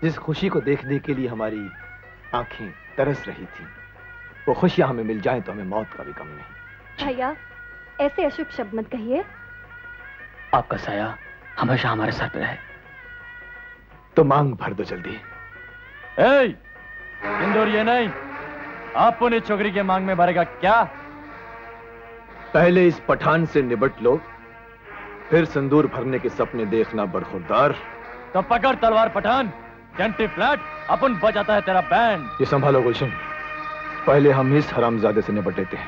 जिस खुशी को देखने के लिए हमारी आंखें तरस रही थी, वो खुशियां हमें मिल जाएं तो हमें मौत का भी गम नहीं। भैया, ऐसे अशुभ शब्द मत कहिए। आपका साया हमेशा हमारे सर पे रहे। तो मांग भर दो जल्दी। ए, सिंदूर ये नहीं, आप उन्हें छोकरी के मांग में भरेगा क्या? पहले इस पठान से निबट लो, फिर सिंदूर भरने के सपने देखना बरखुरदार। तो पकड़ तलवार पठान, घंटी फ्लैट, अपन बजाता है तेरा बैंड। ये संभालो गुलशन, पहले हम इस हरामजादे से निपट लेते हैं।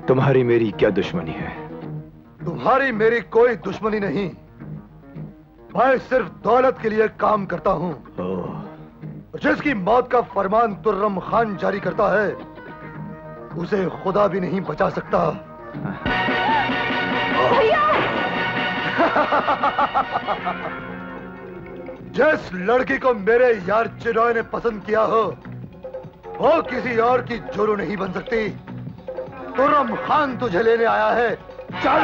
तुम्हारी मेरी क्या दुश्मनी है? तुम्हारी मेरी कोई दुश्मनी नहीं। मैं सिर्फ दौलत के लिए काम करता हूं। जिसकी मौत का फरमान तुर्रम खान जारी करता है, उसे खुदा भी नहीं बचा सकता। जिस लड़की को मेरे यार चिरॉय ने पसंद किया हो, वो किसी और की जोरू नहीं बन सकती। तुर्रम खान तुझे लेने आया है। चल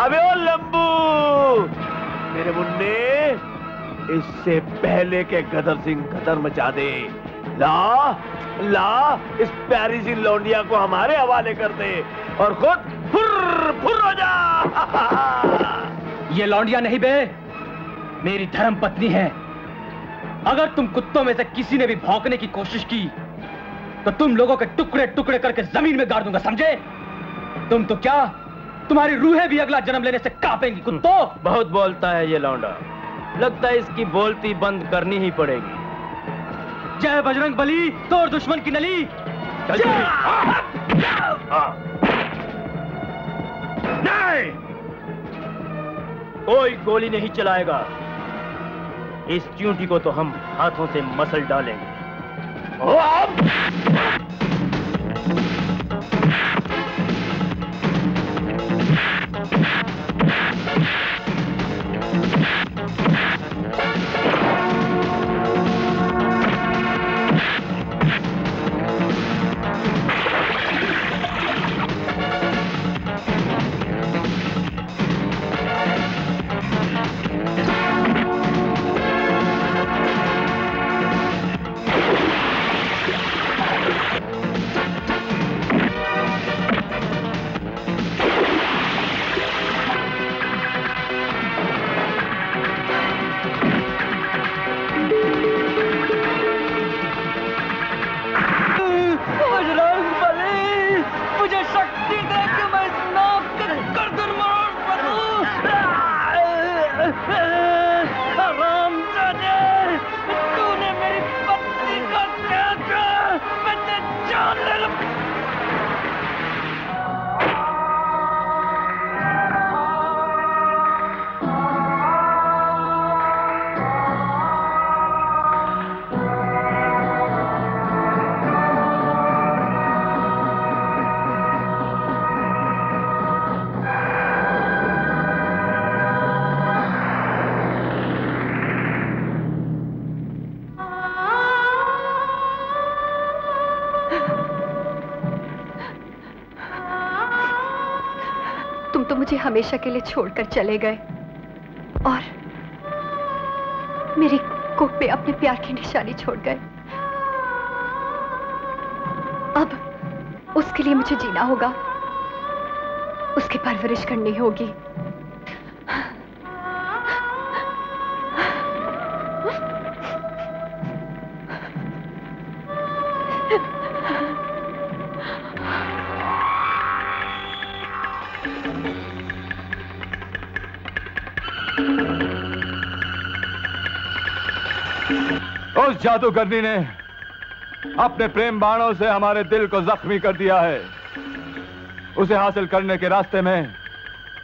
अबे ओ लंबू, मेरे मुन्ने, इससे पहले के गदर सिंह गदर मचा दे, ला इस प्यारी सी लौंडिया को हमारे हवाले कर दे और खुद फुर हो जा। ये लौंडिया नहीं बे, मेरी धर्म पत्नी है। अगर तुम कुत्तों में से किसी ने भी भौंकने की कोशिश की तो तुम लोगों के टुकड़े टुकड़े करके जमीन में गाड़ दूंगा, समझे? तुम तो क्या, तुम्हारी रूहें भी अगला जन्म लेने से कांपेंगी कुत्तों। बहुत बोलता है ये लौंडा, लगता है इसकी बोलती बंद करनी ही पड़ेगी। जय बजरंग बली, तोड़ दुश्मन की नली। नहीं, कोई गोली नहीं चलाएगा। इस च्यूंटी को तो हम हाथों से मसल डालेंगे। मुझे हमेशा के लिए छोड़कर चले गए और मेरी कोख पे अपने प्यार की निशानी छोड़ गए। अब उसके लिए मुझे जीना होगा, उसकी परवरिश करनी होगी। उस जादूगरनी ने अपने प्रेम बाणों से हमारे दिल को जख्मी कर दिया है। उसे हासिल करने के रास्ते में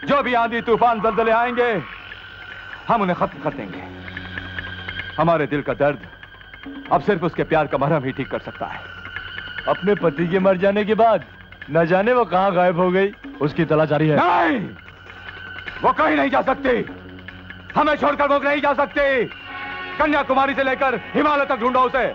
जो भी आंधी तूफान दलदले आएंगे, हम उन्हें खत्म कर देंगे। हमारे दिल का दर्द अब सिर्फ उसके प्यार का मरहम ही ठीक कर सकता है। अपने पति के मर जाने के बाद न जाने वो कहां गायब हो गई, उसकी तलाश जारी है। नहीं, वो कहीं नहीं जा सकती, हमें छोड़कर वो नहीं जा सकती। कन्याकुमारी से लेकर हिमालय तक ढूंढो उसे।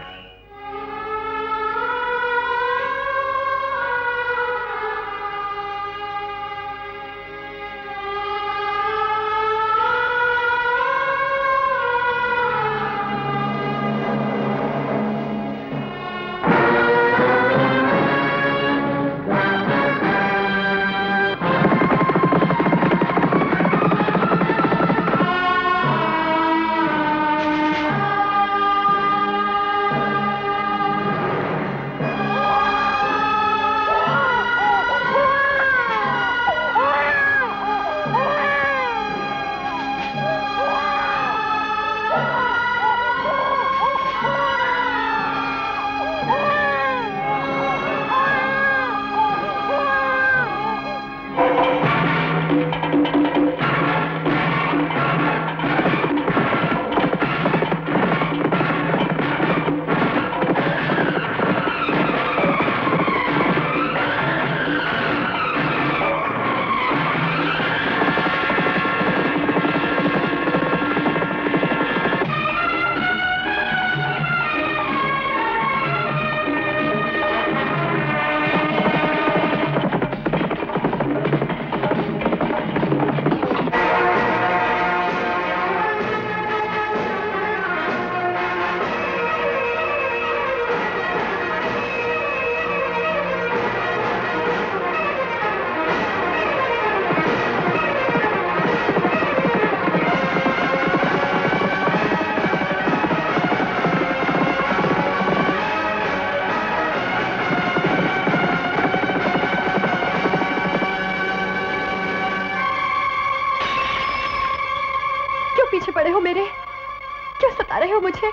रहे हो मुझे?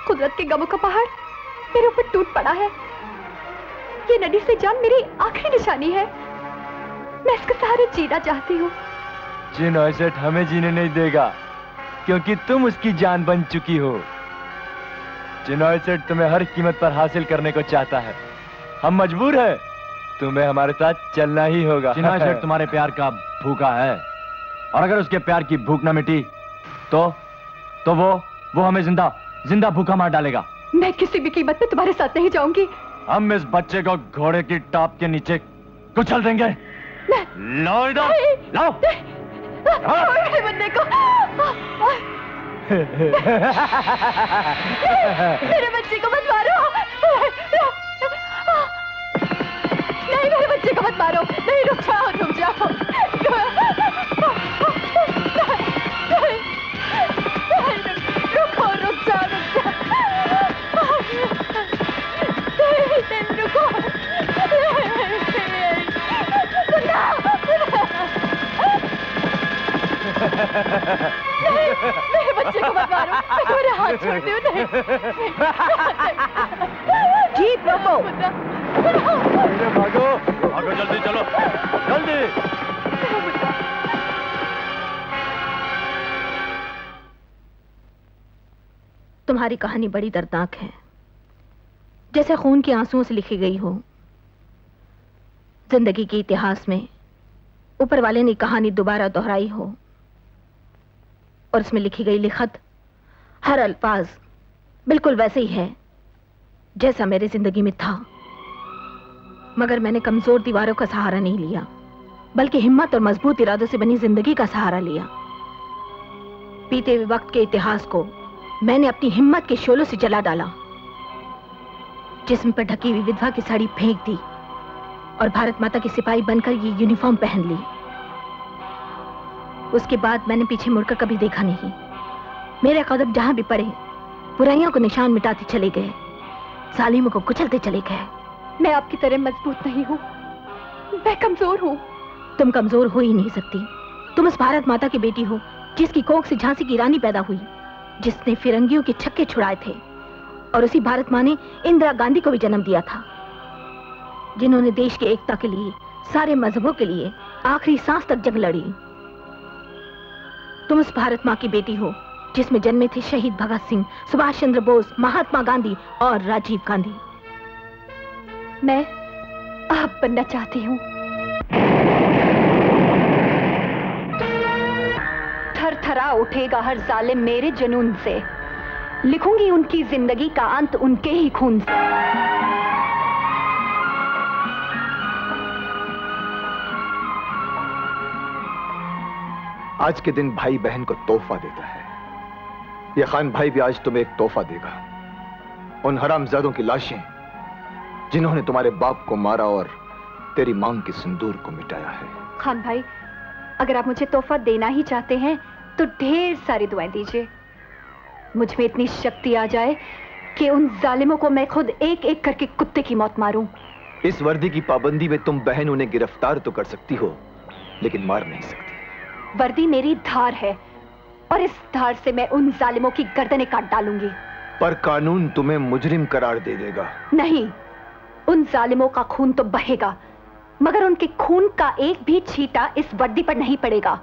कुदरत के गमों का पहाड़ मेरे ऊपर टूट पड़ा है। ये नदी से जान मेरी आखिरी निशानी है। मैं इसके सहारे जीना चाहती हूँ। चिन्हॉय सेठ हमें जीने नहीं देगा, क्योंकि तुम उसकी जान बन चुकी हो। चिन्हॉय सेठ तुम्हें हर कीमत पर हासिल करने को चाहता है। हम मजबूर हैं, तुम्हें हमारे साथ चलना ही होगा। चिन्हॉय सेठ तुम्हारे प्यार का भूखा है, और अगर उसके प्यार की भूख न मिटी तो वो हमें जिंदा भूखा मार डालेगा। मैं किसी भी कीमत पे तुम्हारे साथ नहीं जाऊंगी। हम इस बच्चे को घोड़े की टाप के नीचे कुचल देंगे। लाओ इधर, लाओ। मेरे बंदे को मेरे बच्चे को मत मारो। नहीं, मेरे बच्चे को मत मारो। नहीं, रुक जाओ। रुक जाओ। मेरे बच्चे को मत मारो। मेरे हाथ छोड़ती हूँ। नहीं। जीप रोको। भागो जल्दी, चलो जल्दी। तुम्हारी कहानी बड़ी दर्दनाक है, जैसे खून के आंसुओं से लिखी गई हो। जिंदगी के इतिहास में ऊपर वाले ने कहानी दोबारा दोहराई हो, और इसमें लिखी गई लिखत, हर अल्फाज बिल्कुल वैसे ही है जैसा मेरी जिंदगी में था। मगर मैंने कमजोर दीवारों का सहारा नहीं लिया, बल्कि हिम्मत और मजबूत इरादों से बनी जिंदगी का सहारा लिया। बीते हुए वक्त के इतिहास को मैंने अपनी हिम्मत के शोलों से जला डाला। जिस्म पर ढकी हुई विधवा की साड़ी फेंक दी और भारत माता की सिपाही बनकर ये यूनिफॉर्म पहन ली। उसके बाद मैंने पीछे मुड़कर कभी देखा नहीं। मेरे कदम जहां भी पड़े, बुराइयों को निशान मिटाते चले गए, जालिमों को कुचलते चले गए। मैं आपकी तरह मजबूत नहीं हूँ, मैं कमजोर हूँ। तुम कमजोर हो ही नहीं सकती। तुम उस भारत माता की बेटी हो जिसकी कोख से झांसी की रानी पैदा हुई, जिसने फिरंगियों के छक्के छुड़ाए थे, और उसी भारत माँ ने इंदिरा गांधी को भी जन्म दिया था, जिन्होंने देश की एकता के लिए, सारे मजहबों के लिए आखिरी सांस तक जंग लड़ी। तुम उस भारत माँ की बेटी हो जिसमें जन्मे थे शहीद भगत सिंह, सुभाष चंद्र बोस, महात्मा गांधी और राजीव गांधी। मैं आप बनना चाहती हूँ। थरथरा उठेगा हर जालिम मेरे जुनून से, लिखूंगी उनकी जिंदगी का अंत उनके ही खून से। आज के दिन भाई बहन को तोहफा देता है। यह खान भाई भी आज तुम्हें एक तोहफा देगा। उन हरामजादों की लाशें जिन्होंने तुम्हारे बाप को मारा और तेरी मांग के सिंदूर को मिटाया है। खान भाई, अगर आप मुझे तोहफा देना ही चाहते हैं तो ढेर सारी दुआएं दीजिए। मुझ में इतनी शक्ति आ जाए कि उन जालिमों को मैं खुद एक एक करके कुत्ते की मौत मारूं। इस वर्दी की पाबंदी में तुम बहन उन्हें गिरफ्तार तो कर सकती हो, लेकिन मार नहीं सकती। वर्दी मेरी धार है, और इस धार से मैं उन जालिमों की गर्दनें काट डालूंगी। पर कानून तुम्हें मुजरिम करार दे देगा। नहीं, उन जालिमों का खून तो बहेगा, मगर उनके खून का एक भी छींटा इस वर्दी पर नहीं पड़ेगा।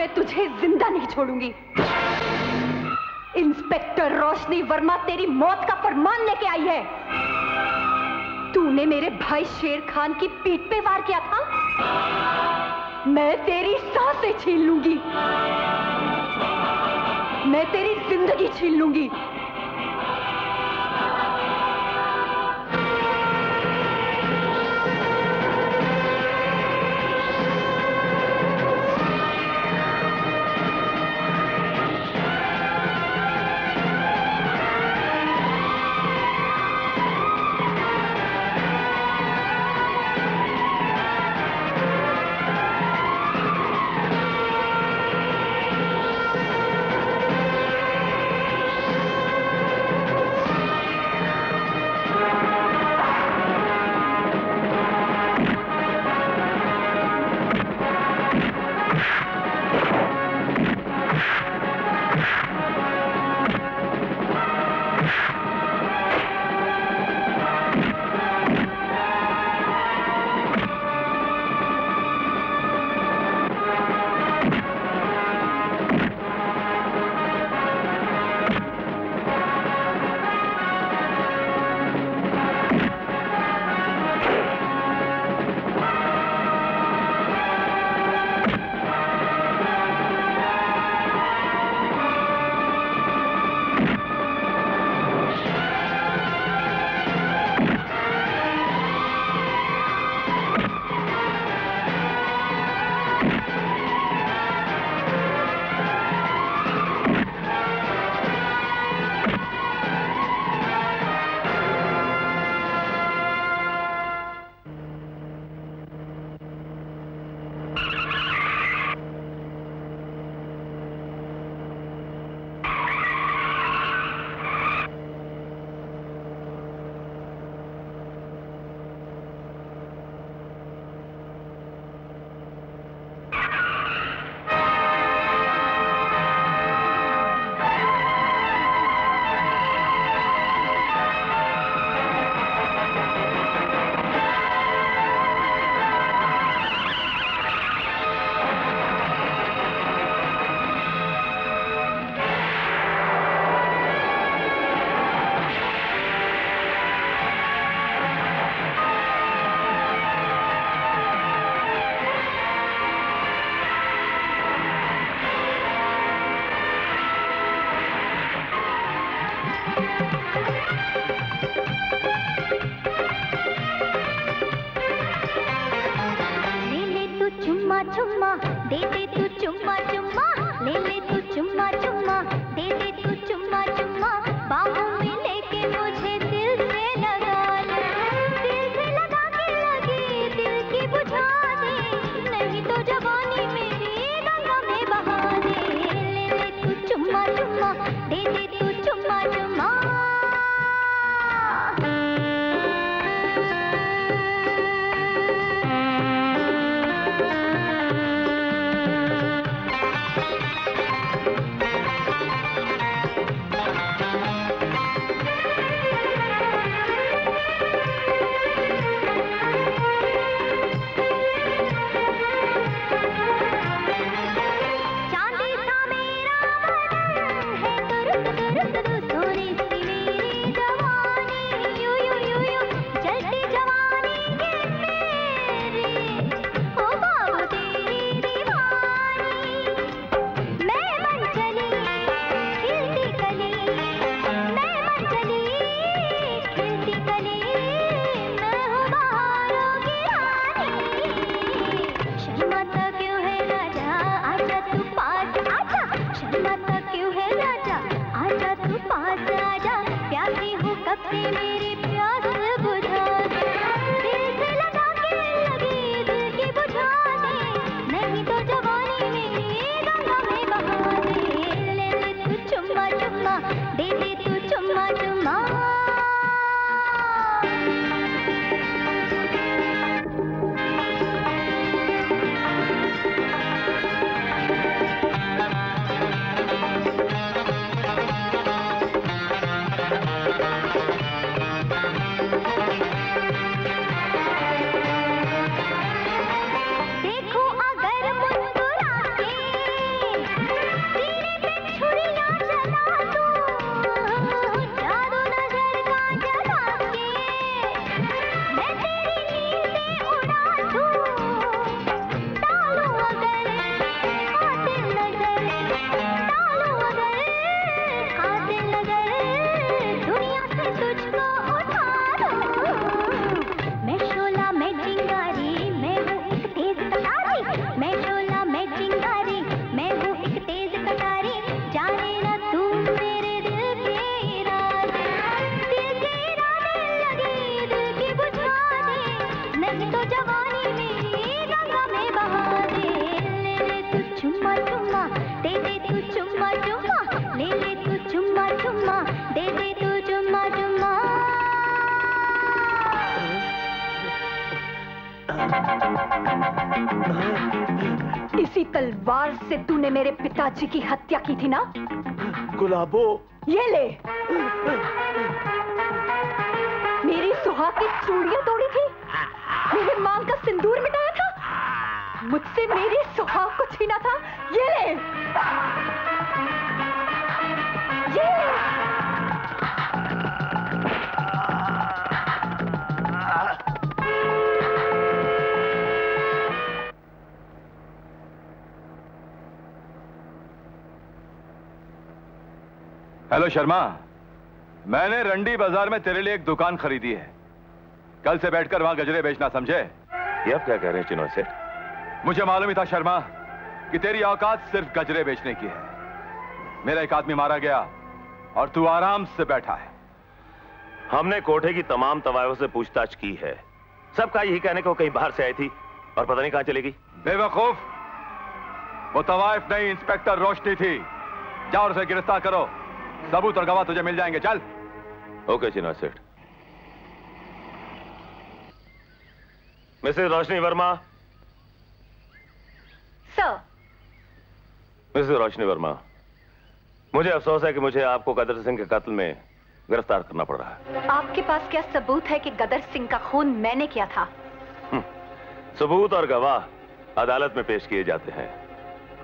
मैं तुझे जिंदा नहीं छोड़ूंगी। इंस्पेक्टर रोशनी वर्मा तेरी मौत का फरमान लेके आई है। तूने मेरे भाई शेर खान की पीठ पे वार किया था, मैं तेरी सांसें छीन लूंगी, मैं तेरी जिंदगी छीन लूंगी। इसी तलवार से तूने मेरे पिताजी की हत्या की थी ना? गुलाबो, ये ले। मेरी सुहाग की चूड़ियां तोड़ी थी, मेरे मांग का सिंदूर मिटाया था, मुझसे मेरी सुहाग को छीना था। ये ले, ये ले। हेलो शर्मा, मैंने रंडी बाजार में तेरे लिए एक दुकान खरीदी है। कल से बैठकर वहां गजरे बेचना, समझे? ये आप क्या कह रहे हैं चिनॉय सेठ? मुझे मालूम ही था शर्मा कि तेरी औकात सिर्फ गजरे बेचने की है। मेरा एक आदमी मारा गया और तू आराम से बैठा है। हमने कोठे की तमाम तवायफों से पूछताछ की है। सबका यही कहने को कहीं बाहर से आई थी और पता नहीं कहां चलेगी। बेवकूफ, वो तवायफ नहीं, इंस्पेक्टर रोशनी थी। जाओ और उसे गिरफ्तार करो। सबूत और गवाह तुझे मिल जाएंगे। चल। ओके चिनॉय सेठ। मिसेस रोशनी वर्मा। सर। मिसेस रोशनी वर्मा, मुझे अफसोस है कि मुझे आपको गदर सिंह के कत्ल में गिरफ्तार करना पड़ रहा है। आपके पास क्या सबूत है कि गदर सिंह का खून मैंने किया था? सबूत और गवाह अदालत में पेश किए जाते हैं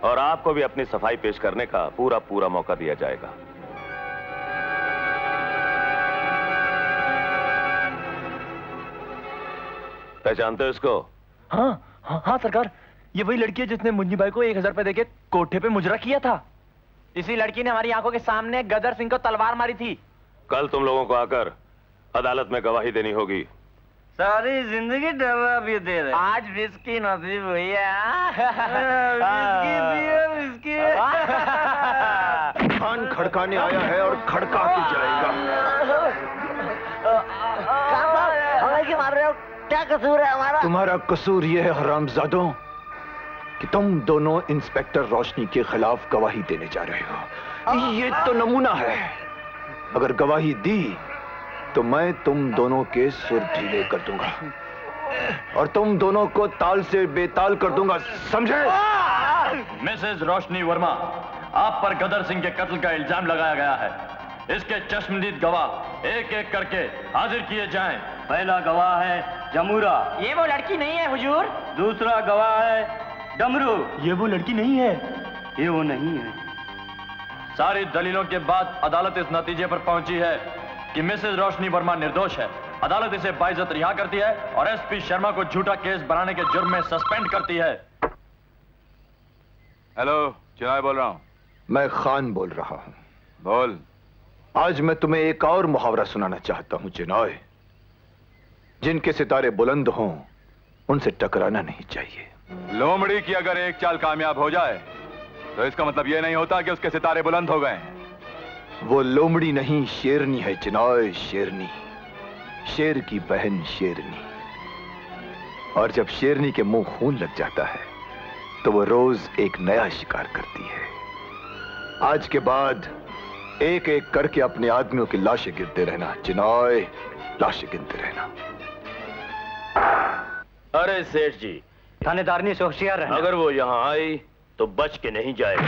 और आपको भी अपनी सफाई पेश करने का पूरा मौका दिया जाएगा। पहचानते हो इसको? हाँ सरकार, ये वही लड़की है जिसने मुन्नी भाई को 1000 रुपए देके कोठे पे मुजरा किया था। इसी लड़की ने हमारी आंखों के सामने गदर सिंह को तलवार मारी थी। कल तुम लोगों को आकर अदालत में गवाही देनी होगी। सारी जिंदगी डरा भी दे रहे। आज विस्की नसीब हुई है। विस्की कान खड़काने आया है और खड़का के जाएगा। हमें क्यों मार रहे हो? क्या कसूर है हमारा? तुम्हारा कसूर यह है हरामजादों कि तुम दोनों इंस्पेक्टर रोशनी के खिलाफ गवाही देने जा रहे हो। ये तो नमूना है। अगर गवाही दी तो मैं तुम दोनों के सुर ढीले कर दूंगा और तुम दोनों को ताल से बेताल कर दूंगा, समझे? मिसेस रोशनी वर्मा, आप पर गदर सिंह के कत्ल का इल्जाम लगाया गया है। इसके चश्मदीद गवाह एक एक करके हाजिर किए जाएं। पहला गवाह है जमूरा। ये वो लड़की नहीं है हुजूर। दूसरा गवाह है डमरू। ये वो लड़की नहीं है। ये वो नहीं है। सारी दलीलों के बाद अदालत इस नतीजे पर पहुंची है कि मिसेस रोशनी वर्मा निर्दोष है। अदालत इसे बाइज्जत रिहा करती है और एसपी शर्मा को झूठा केस बनाने के जुर्म में सस्पेंड करती है। हेलो, चिनॉय बोल रहा हूं। मैं खान बोल रहा हूं। बोल। आज मैं तुम्हें एक और मुहावरा सुनाना चाहता हूं चिनॉय। जिनके सितारे बुलंद हों उनसे टकराना नहीं चाहिए। लोमड़ी की अगर एक चाल कामयाब हो जाए तो इसका मतलब यह नहीं होता कि उसके सितारे बुलंद हो गए। वो लोमड़ी नहीं, शेरनी है चिनॉय, शेरनी। शेर की बहन शेरनी। और जब शेरनी के मुंह खून लग जाता है तो वो रोज एक नया शिकार करती है। आज के बाद एक एक करके अपने आदमियों की लाशें गिनते रहना चिनॉय, लाशें गिनते रहना। अरे सेठ जी, थानेदारनी से होशियार रहना। अगर वो यहां आई तो बच के नहीं जाएगा।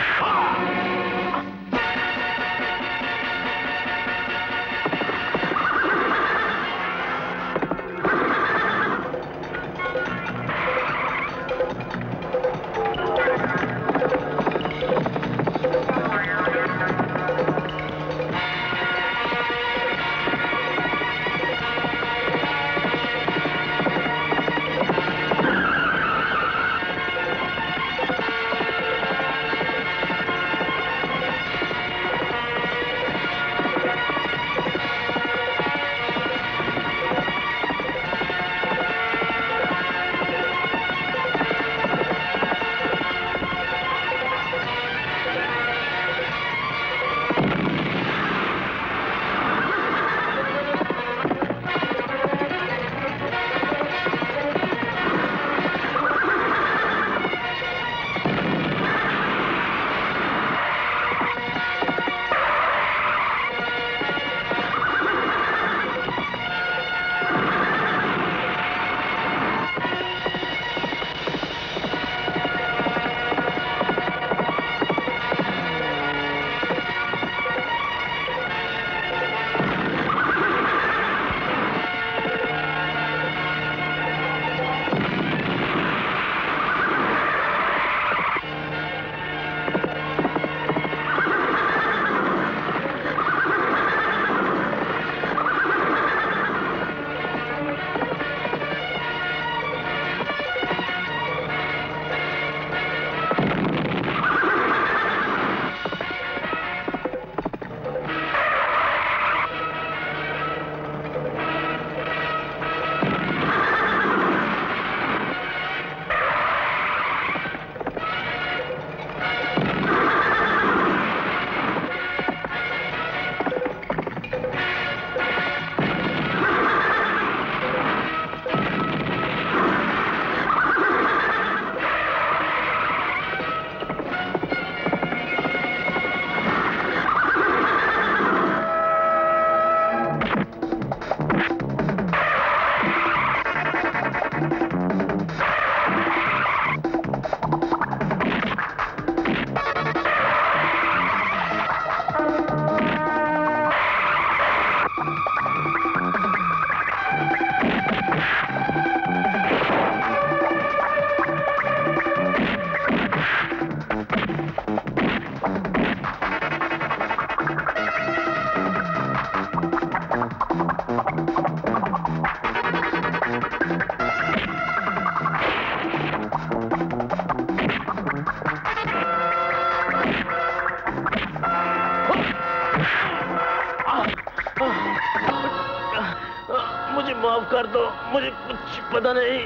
मुझे माफ कर दो, मुझे कुछ पता नहीं।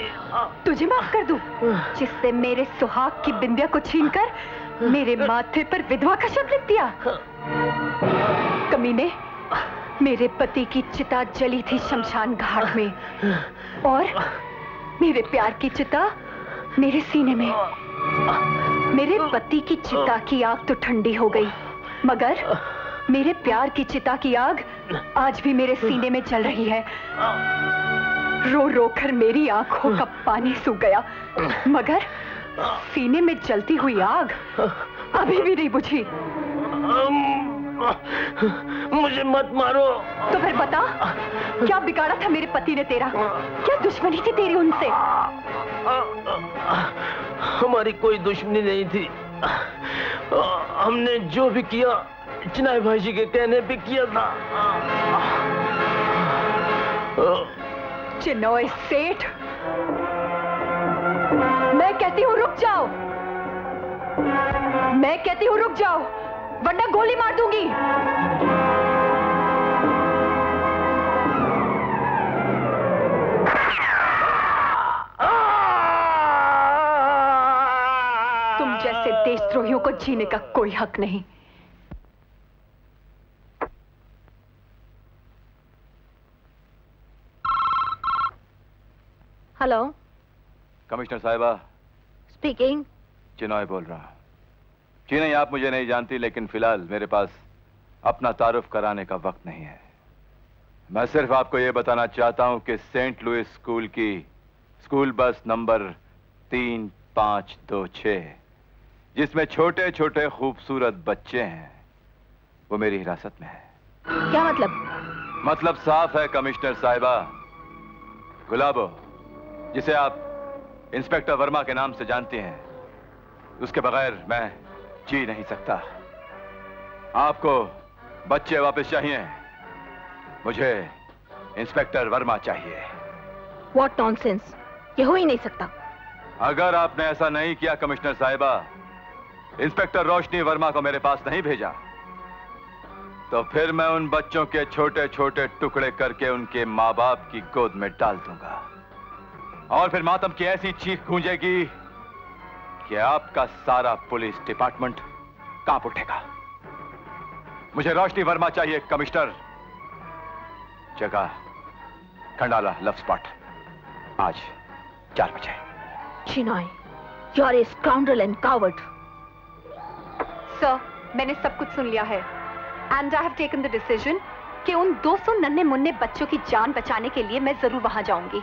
तुझे माफ कर दूं, जिससे मेरे सुहाग की बिंदिया को छीनकर मेरे माथे पर विधवा का शब्द लिख दिया। कमीने, मेरे पति की चिता जली थी शमशान घाट में और मेरे प्यार की चिता मेरे सीने में। मेरे पति की चिता की आग तो ठंडी हो गई, मगर मेरे प्यार की चिता की आग आज भी मेरे सीने में जल रही है। रो रो कर मेरी आंखों का पानी सूख गया, मगर सीने में जलती हुई आग अभी भी नहीं बुझी। मुझे मत मारो। तो फिर बता, क्या बिगाड़ा था मेरे पति ने तेरा? क्या दुश्मनी थी तेरी उनसे? हमारी कोई दुश्मनी नहीं थी। हमने जो भी किया चिनाई भाई जी के कहने पे किया था। चिनॉय सेठ, मैं कहती हूँ रुक जाओ। मैं कहती हूँ रुक जाओ, वरना गोली मार दूंगी। तुम जैसे देशद्रोहियों को जीने का कोई हक नहीं। हेलो, कमिश्नर साहिबा स्पीकिंग। चिनॉय बोल रहा हूं। जी नहीं, आप मुझे नहीं जानती, लेकिन फिलहाल मेरे पास अपना तारुफ कराने का वक्त नहीं है। मैं सिर्फ आपको यह बताना चाहता हूं कि सेंट लुइस स्कूल की स्कूल बस नंबर 3526, जिसमें छोटे छोटे खूबसूरत बच्चे हैं, वो मेरी हिरासत में है। क्या मतलब? मतलब साफ है कमिश्नर साहिबा। गुलाबो, जिसे आप इंस्पेक्टर वर्मा के नाम से जानती हैं, उसके बगैर मैं जी नहीं सकता। आपको बच्चे वापस चाहिए, मुझे इंस्पेक्टर वर्मा चाहिए। What nonsense! ये हो ही नहीं सकता। अगर आपने ऐसा नहीं किया कमिश्नर साहिबा, इंस्पेक्टर रोशनी वर्मा को मेरे पास नहीं भेजा, तो फिर मैं उन बच्चों के छोटे छोटे टुकड़े करके उनके माँ बाप की गोद में डाल दूंगा, और फिर मातम की ऐसी चीख गूंजेगी कि आपका सारा पुलिस डिपार्टमेंट कांप उठेगा। मुझे रोशनी वर्मा चाहिए कमिश्नर। जगह खंडाला लव स्पॉट, आज 4 बजे। Chinoy, you are a scoundrel and coward. Sir, मैंने सब कुछ सुन लिया है and I have taken the decision कि उन 200 नन्हे मुन्ने बच्चों की जान बचाने के लिए मैं जरूर वहां जाऊंगी।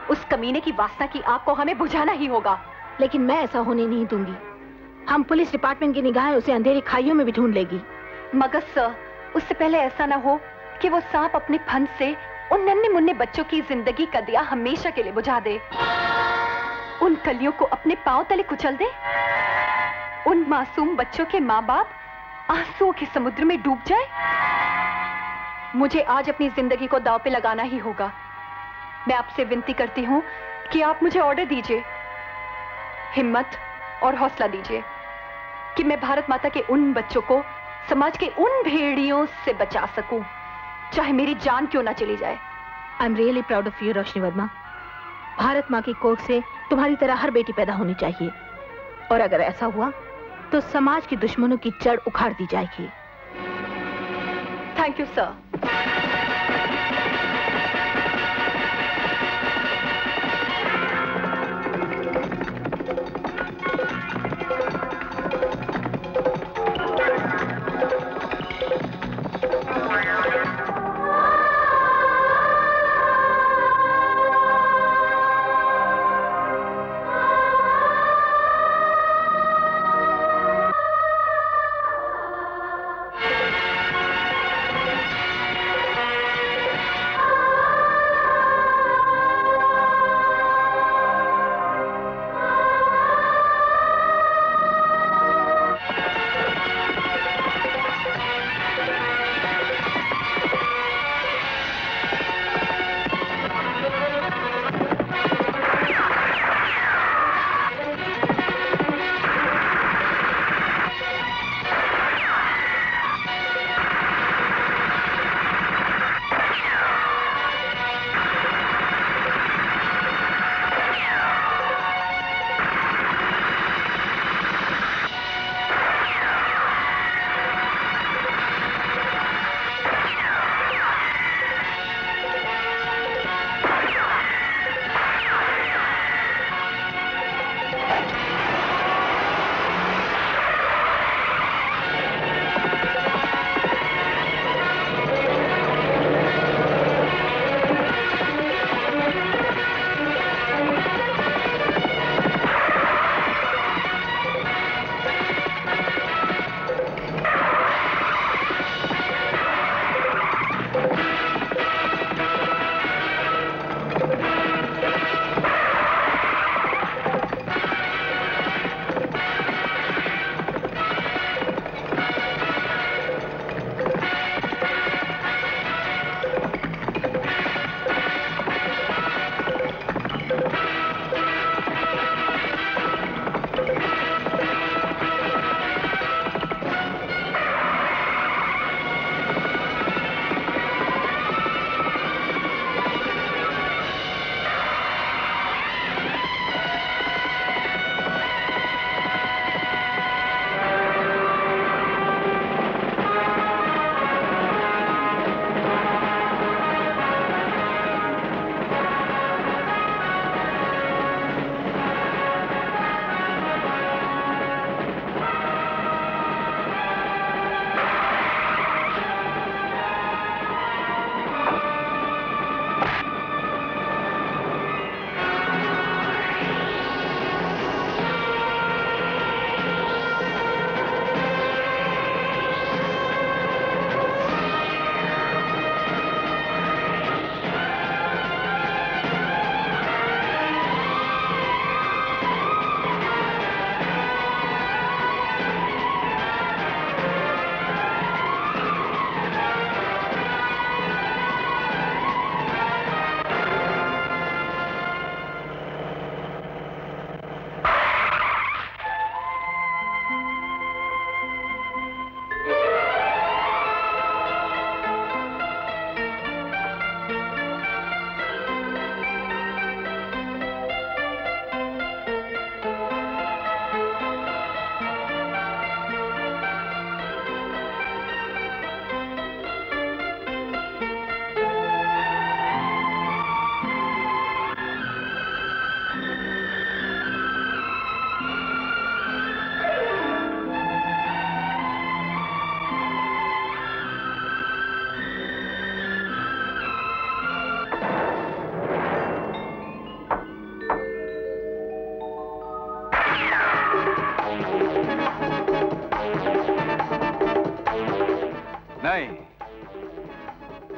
उस कमीने की वासना की आग को हमें बुझाना ही होगा। लेकिन मैं ऐसा होने नहीं दूंगी। हम पुलिस डिपार्टमेंट की निगाहें उसे अंधेरी खाइयों में भी ढूंढ लेगी। मगर सर, उससे पहले ऐसा ना हो कि वो सांप अपने फन से उन नन्हे मुन्ने बच्चों की जिंदगी का दिया हमेशा के लिए बुझा दे, उन कलियों को अपने पांव तले कुचल दे, उन मासूम बच्चों के माँ बाप आंसुओं के समुद्र में डूब जाए। मुझे आज अपनी जिंदगी को दांव पे लगाना ही होगा। मैं आपसे विनती करती हूँ कि आप मुझे ऑर्डर दीजिए, हिम्मत और हौसला दीजिए कि मैं भारत माता के उन बच्चों को समाज के उन भेड़ियों से बचा सकूं, चाहे मेरी जान क्यों ना चली जाए। I am really proud of you Roshni Verma. Bharat माँ की कोख से तुम्हारी तरह हर बेटी पैदा होनी चाहिए, और अगर ऐसा हुआ तो समाज के दुश्मनों की जड़ उखाड़ दी जाएगी। Thank you sir.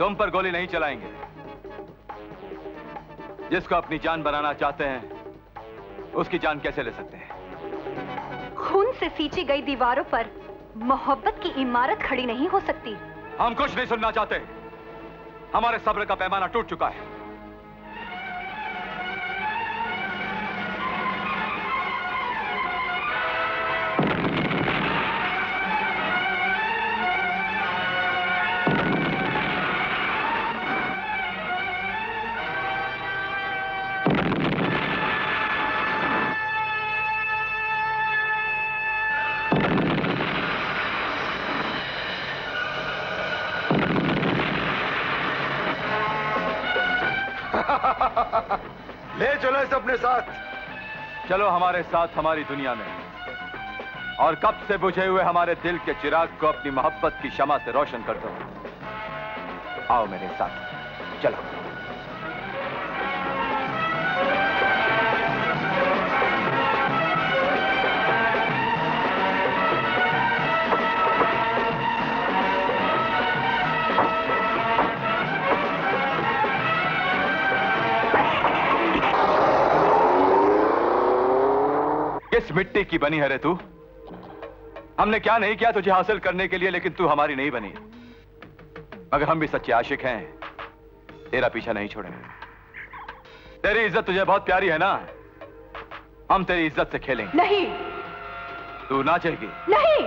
तुम पर गोली नहीं चलाएंगे। जिसको अपनी जान बनाना चाहते हैं उसकी जान कैसे ले सकते हैं? खून से सींची गई दीवारों पर मोहब्बत की इमारत खड़ी नहीं हो सकती। हम कुछ नहीं सुनना चाहते। हमारे सब्र का पैमाना टूट चुका है। ले चलो इसे अपने साथ। चलो हमारे साथ हमारी दुनिया में, और कब से बुझे हुए हमारे दिल के चिराग को अपनी मोहब्बत की शमा से रोशन कर दो। आओ मेरे साथ, चलो। किस मिट्टी की बनी है रे तू? हमने क्या नहीं किया तुझे हासिल करने के लिए, लेकिन तू हमारी नहीं बनी। मगर हम भी सच्चे आशिक हैं, तेरा पीछा नहीं छोड़ेंगे। तेरी इज्जत तुझे बहुत प्यारी है ना, हम तेरी इज्जत से खेलेंगे। नहीं। तू नाचेगी? नहीं।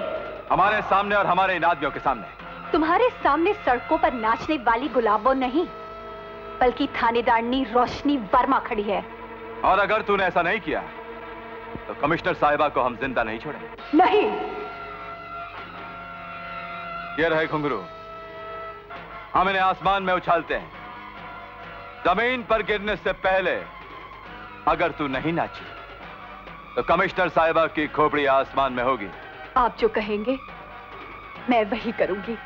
हमारे सामने और हमारे इन आदमियों के सामने। तुम्हारे सामने सड़कों पर नाचने वाली गुलाबों नहीं, बल्कि थानेदारनी रोशनी वर्मा खड़ी है। और अगर तूने ऐसा नहीं किया तो कमिश्नर साहिबा को हम जिंदा नहीं छोड़ेंगे। नहीं। ये रहे घुंघरू, हम इन्हें आसमान में उछालते हैं। जमीन पर गिरने से पहले अगर तू नहीं नाची तो कमिश्नर साहिबा की खोपड़ी आसमान में होगी। आप जो कहेंगे मैं वही करूंगी।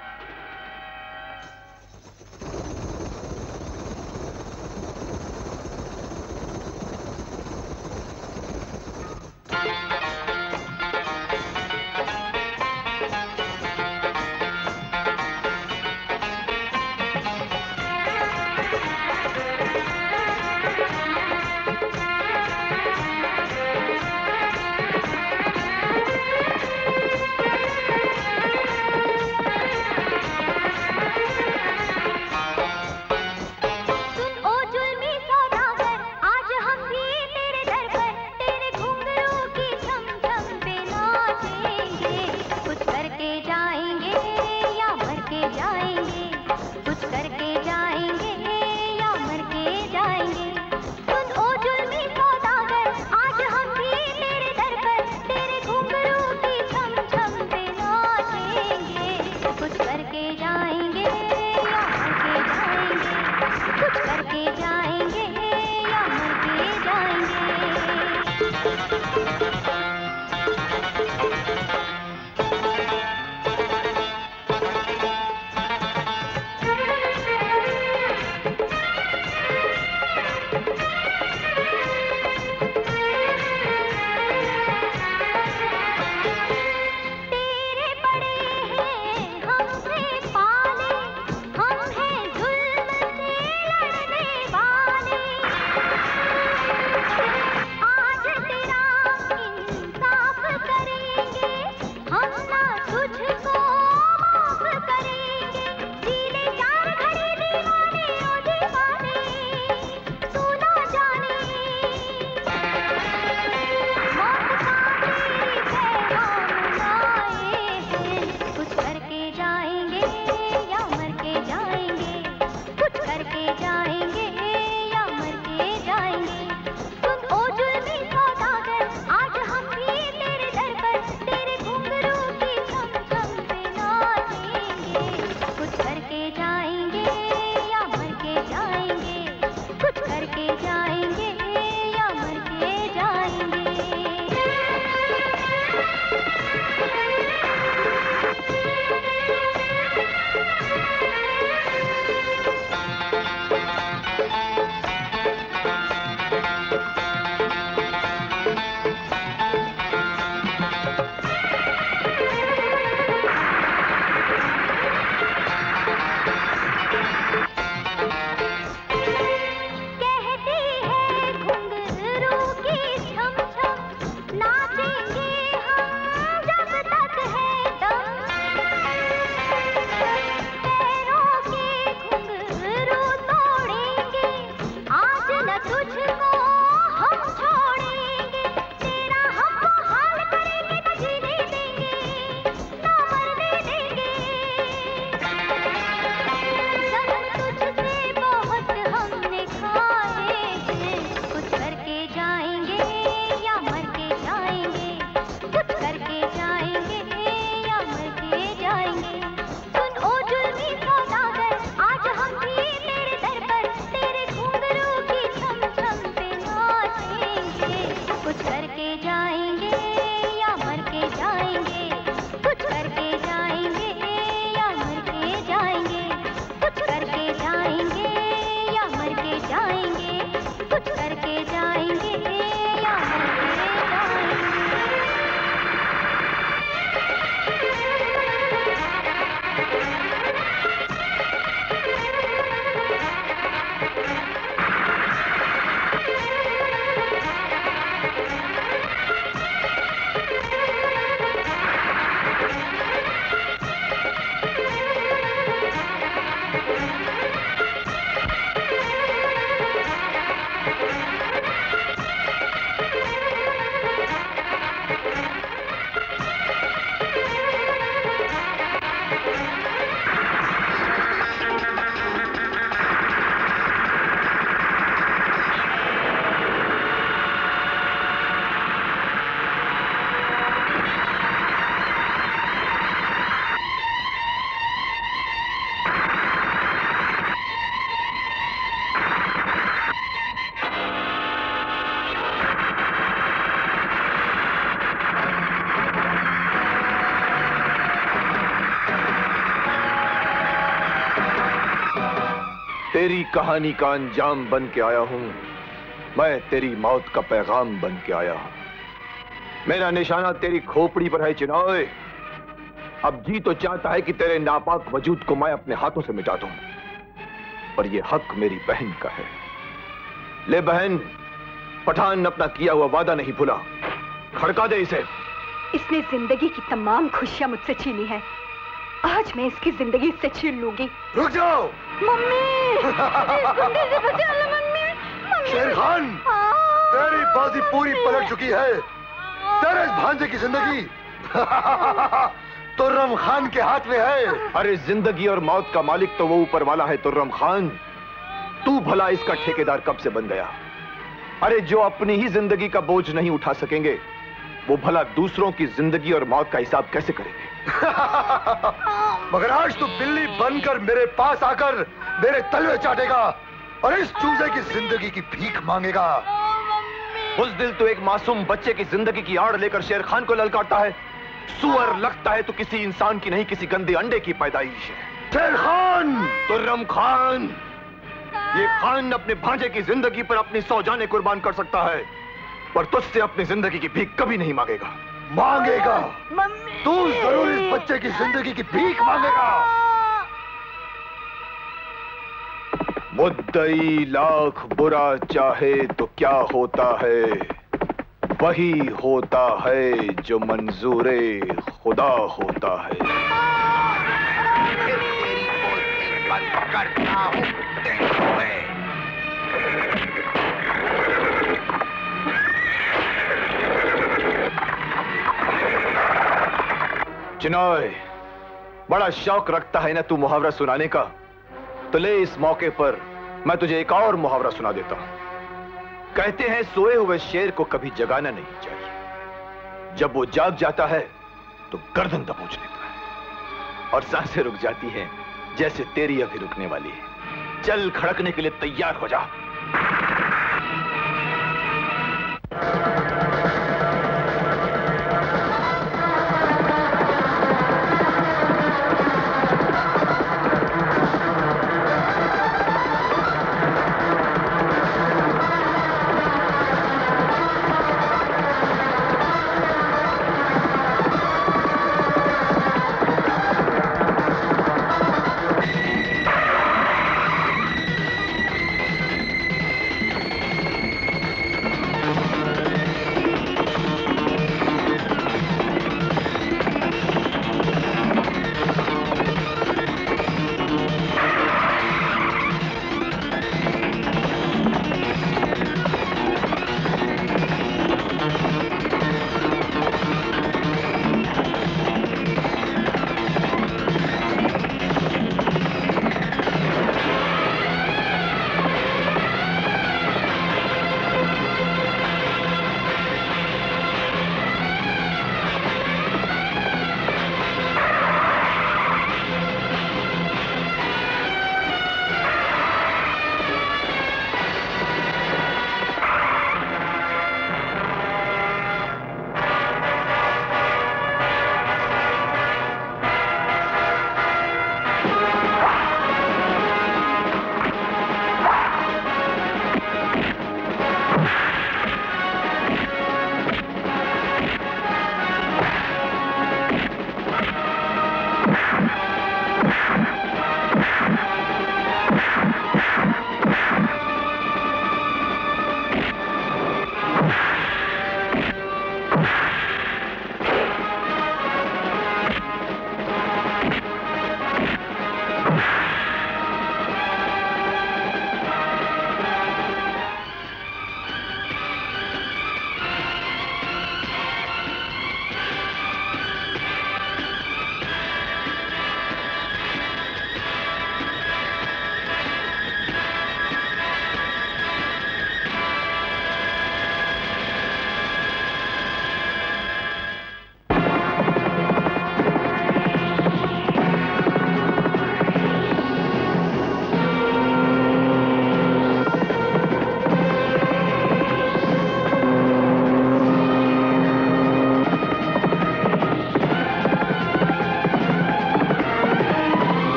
तुझको हम छोड़ेंगे, तेरा हम हाल करेंगे, न जीने देंगे, न मरने देंगे। तुझसे बहुत हमने खाए हैं, कुछ करके जाएंगे या मर के जाएंगे, कुछ करके जाएंगे या मर के जाएंगे। सुन ओ जुल्मी सौदागर, आज हम भी तेरे दर पर, तेरे घुंघरू की छम छम पे नाचेंगे। कुछ करके जाएंगे या मर के जाएंगे, कुछ करके जाएंगे या मर के जाएंगे, कुछ करके जाएंगे या मर के जाएंगे, कुछ करके जाएंगे या मर के जाएंगे। तेरी कहानी का अंजाम बन के आया हूं मैं, तेरी मौत का पैगाम बन के आया हूं। मेरा निशाना तेरी खोपड़ी पर है चिनॉय। अब जी तो चाहता है कि तेरे नापाक वजूद को मैं अपने हाथों से मिटा दूं, पर यह हक मेरी बहन का है। ले बहन, पठान अपना किया हुआ वादा नहीं भूला, खड़का दे इसे। इसने जिंदगी की तमाम खुशियां मुझसे छीनी है, आज मैं इसकी जिंदगी से छीन लूंगी। रुक जाओ मम्मी, गुंडे से बचा लो मम्मी। शेर खान, तेरी बाजी पूरी पलट चुकी है। तेरे इस भांजे की जिंदगी तुर्रम खान के हाथ में है। अरे जिंदगी और मौत का मालिक तो वो ऊपर वाला है तुर्रम खान, तू भला इसका ठेकेदार कब से बन गया? अरे जो अपनी ही जिंदगी का बोझ नहीं उठा सकेंगे, वो भला दूसरों की जिंदगी और मौत का हिसाब कैसे करेंगे? मगर आज तू बिल्ली बनकर मेरे पास आकर मेरे तलवे चाटेगा और इस चूजे की जिंदगी की भीख मांगेगा। उस दिल तो एक मासूम बच्चे की जिंदगी की आड़ लेकर शेर खान को ललकारता है। सुअर लगता है तो किसी इंसान की नहीं, किसी गंदे अंडे की पैदाइश है। शेर खान, तुर्रम खान, ये खान अपने भांजे की जिंदगी पर अपनी 100 जानें कुर्बान कर सकता है, पर तुझसे अपनी जिंदगी की भीख कभी नहीं मांगेगा। मांगेगा, तू जरूर इस बच्चे की जिंदगी की भीख मांगेगा। मुद्दई लाख बुरा चाहे तो क्या होता है, वही होता है जो मंजूरे खुदा होता है। करता हूं चिनॉय, बड़ा शौक रखता है ना तू मुहावरा सुनाने का, तो ले इस मौके पर मैं तुझे एक और मुहावरा सुना देता हूं। कहते हैं सोए हुए शेर को कभी जगाना नहीं चाहिए, जब वो जाग जाता है तो गर्दन दबोच लेता है और सांसें रुक जाती हैं, जैसे तेरी अभी रुकने वाली है। चल खड़कने के लिए तैयार हो जा।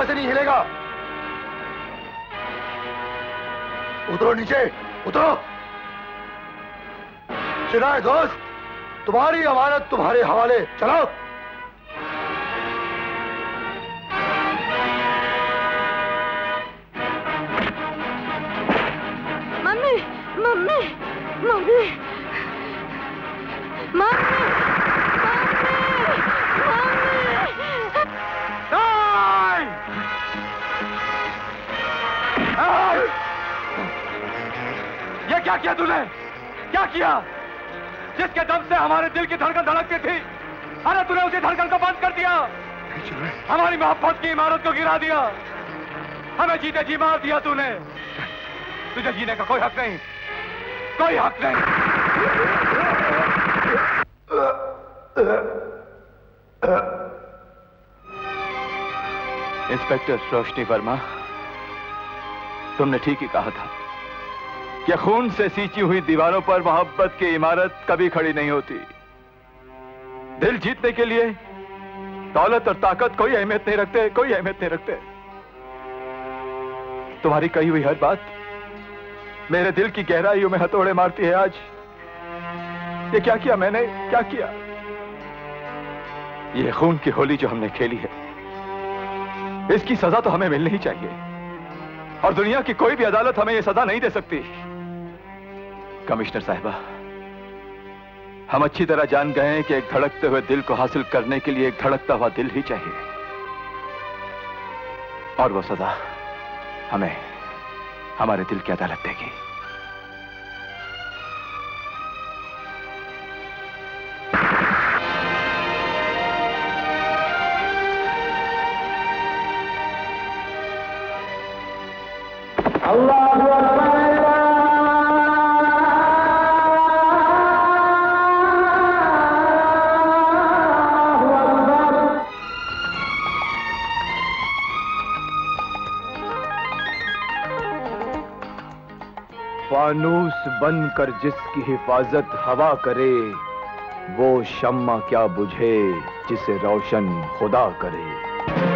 जगह से नहीं हिलेगा। उतरो नीचे, उतरो। चिराए दोस्त, तुम्हारी अमानत तुम्हारे हवाले। चलो। मम्मी मम्मी मम्मी मम्मी ये क्या किया तूने? क्या किया? जिसके दम से हमारे दिल की धड़कन धड़कती थी, अरे तूने उसी धड़कन को बंद कर दिया। हमारी मोहब्बत की इमारत को गिरा दिया। हमें जीते जी मार दिया तूने। तुझे जीने का कोई हक नहीं, कोई हक नहीं। इंस्पेक्टर रोशनी वर्मा, तुमने ठीक ही कहा था कि खून से सींची हुई दीवारों पर मोहब्बत की इमारत कभी खड़ी नहीं होती। दिल जीतने के लिए दौलत और ताकत कोई अहमियत नहीं रखते, कोई अहमियत नहीं रखते। तुम्हारी कही हुई हर बात मेरे दिल की गहराइयों में हथौड़े मारती है। आज ये क्या किया मैंने, क्या किया? ये खून की होली जो हमने खेली है, इसकी सजा तो हमें मिलनी ही चाहिए, और दुनिया की कोई भी अदालत हमें यह सजा नहीं दे सकती। कमिश्नर साहिबा, हम अच्छी तरह जान गए हैं कि एक धड़कते हुए दिल को हासिल करने के लिए एक धड़कता हुआ दिल ही चाहिए, और वो सजा हमें हमारे दिल की अदालत देगी। फानूस बनकर जिसकी हिफाजत हवा करे, वो शम्मा क्या बुझे जिसे रोशन खुदा करे।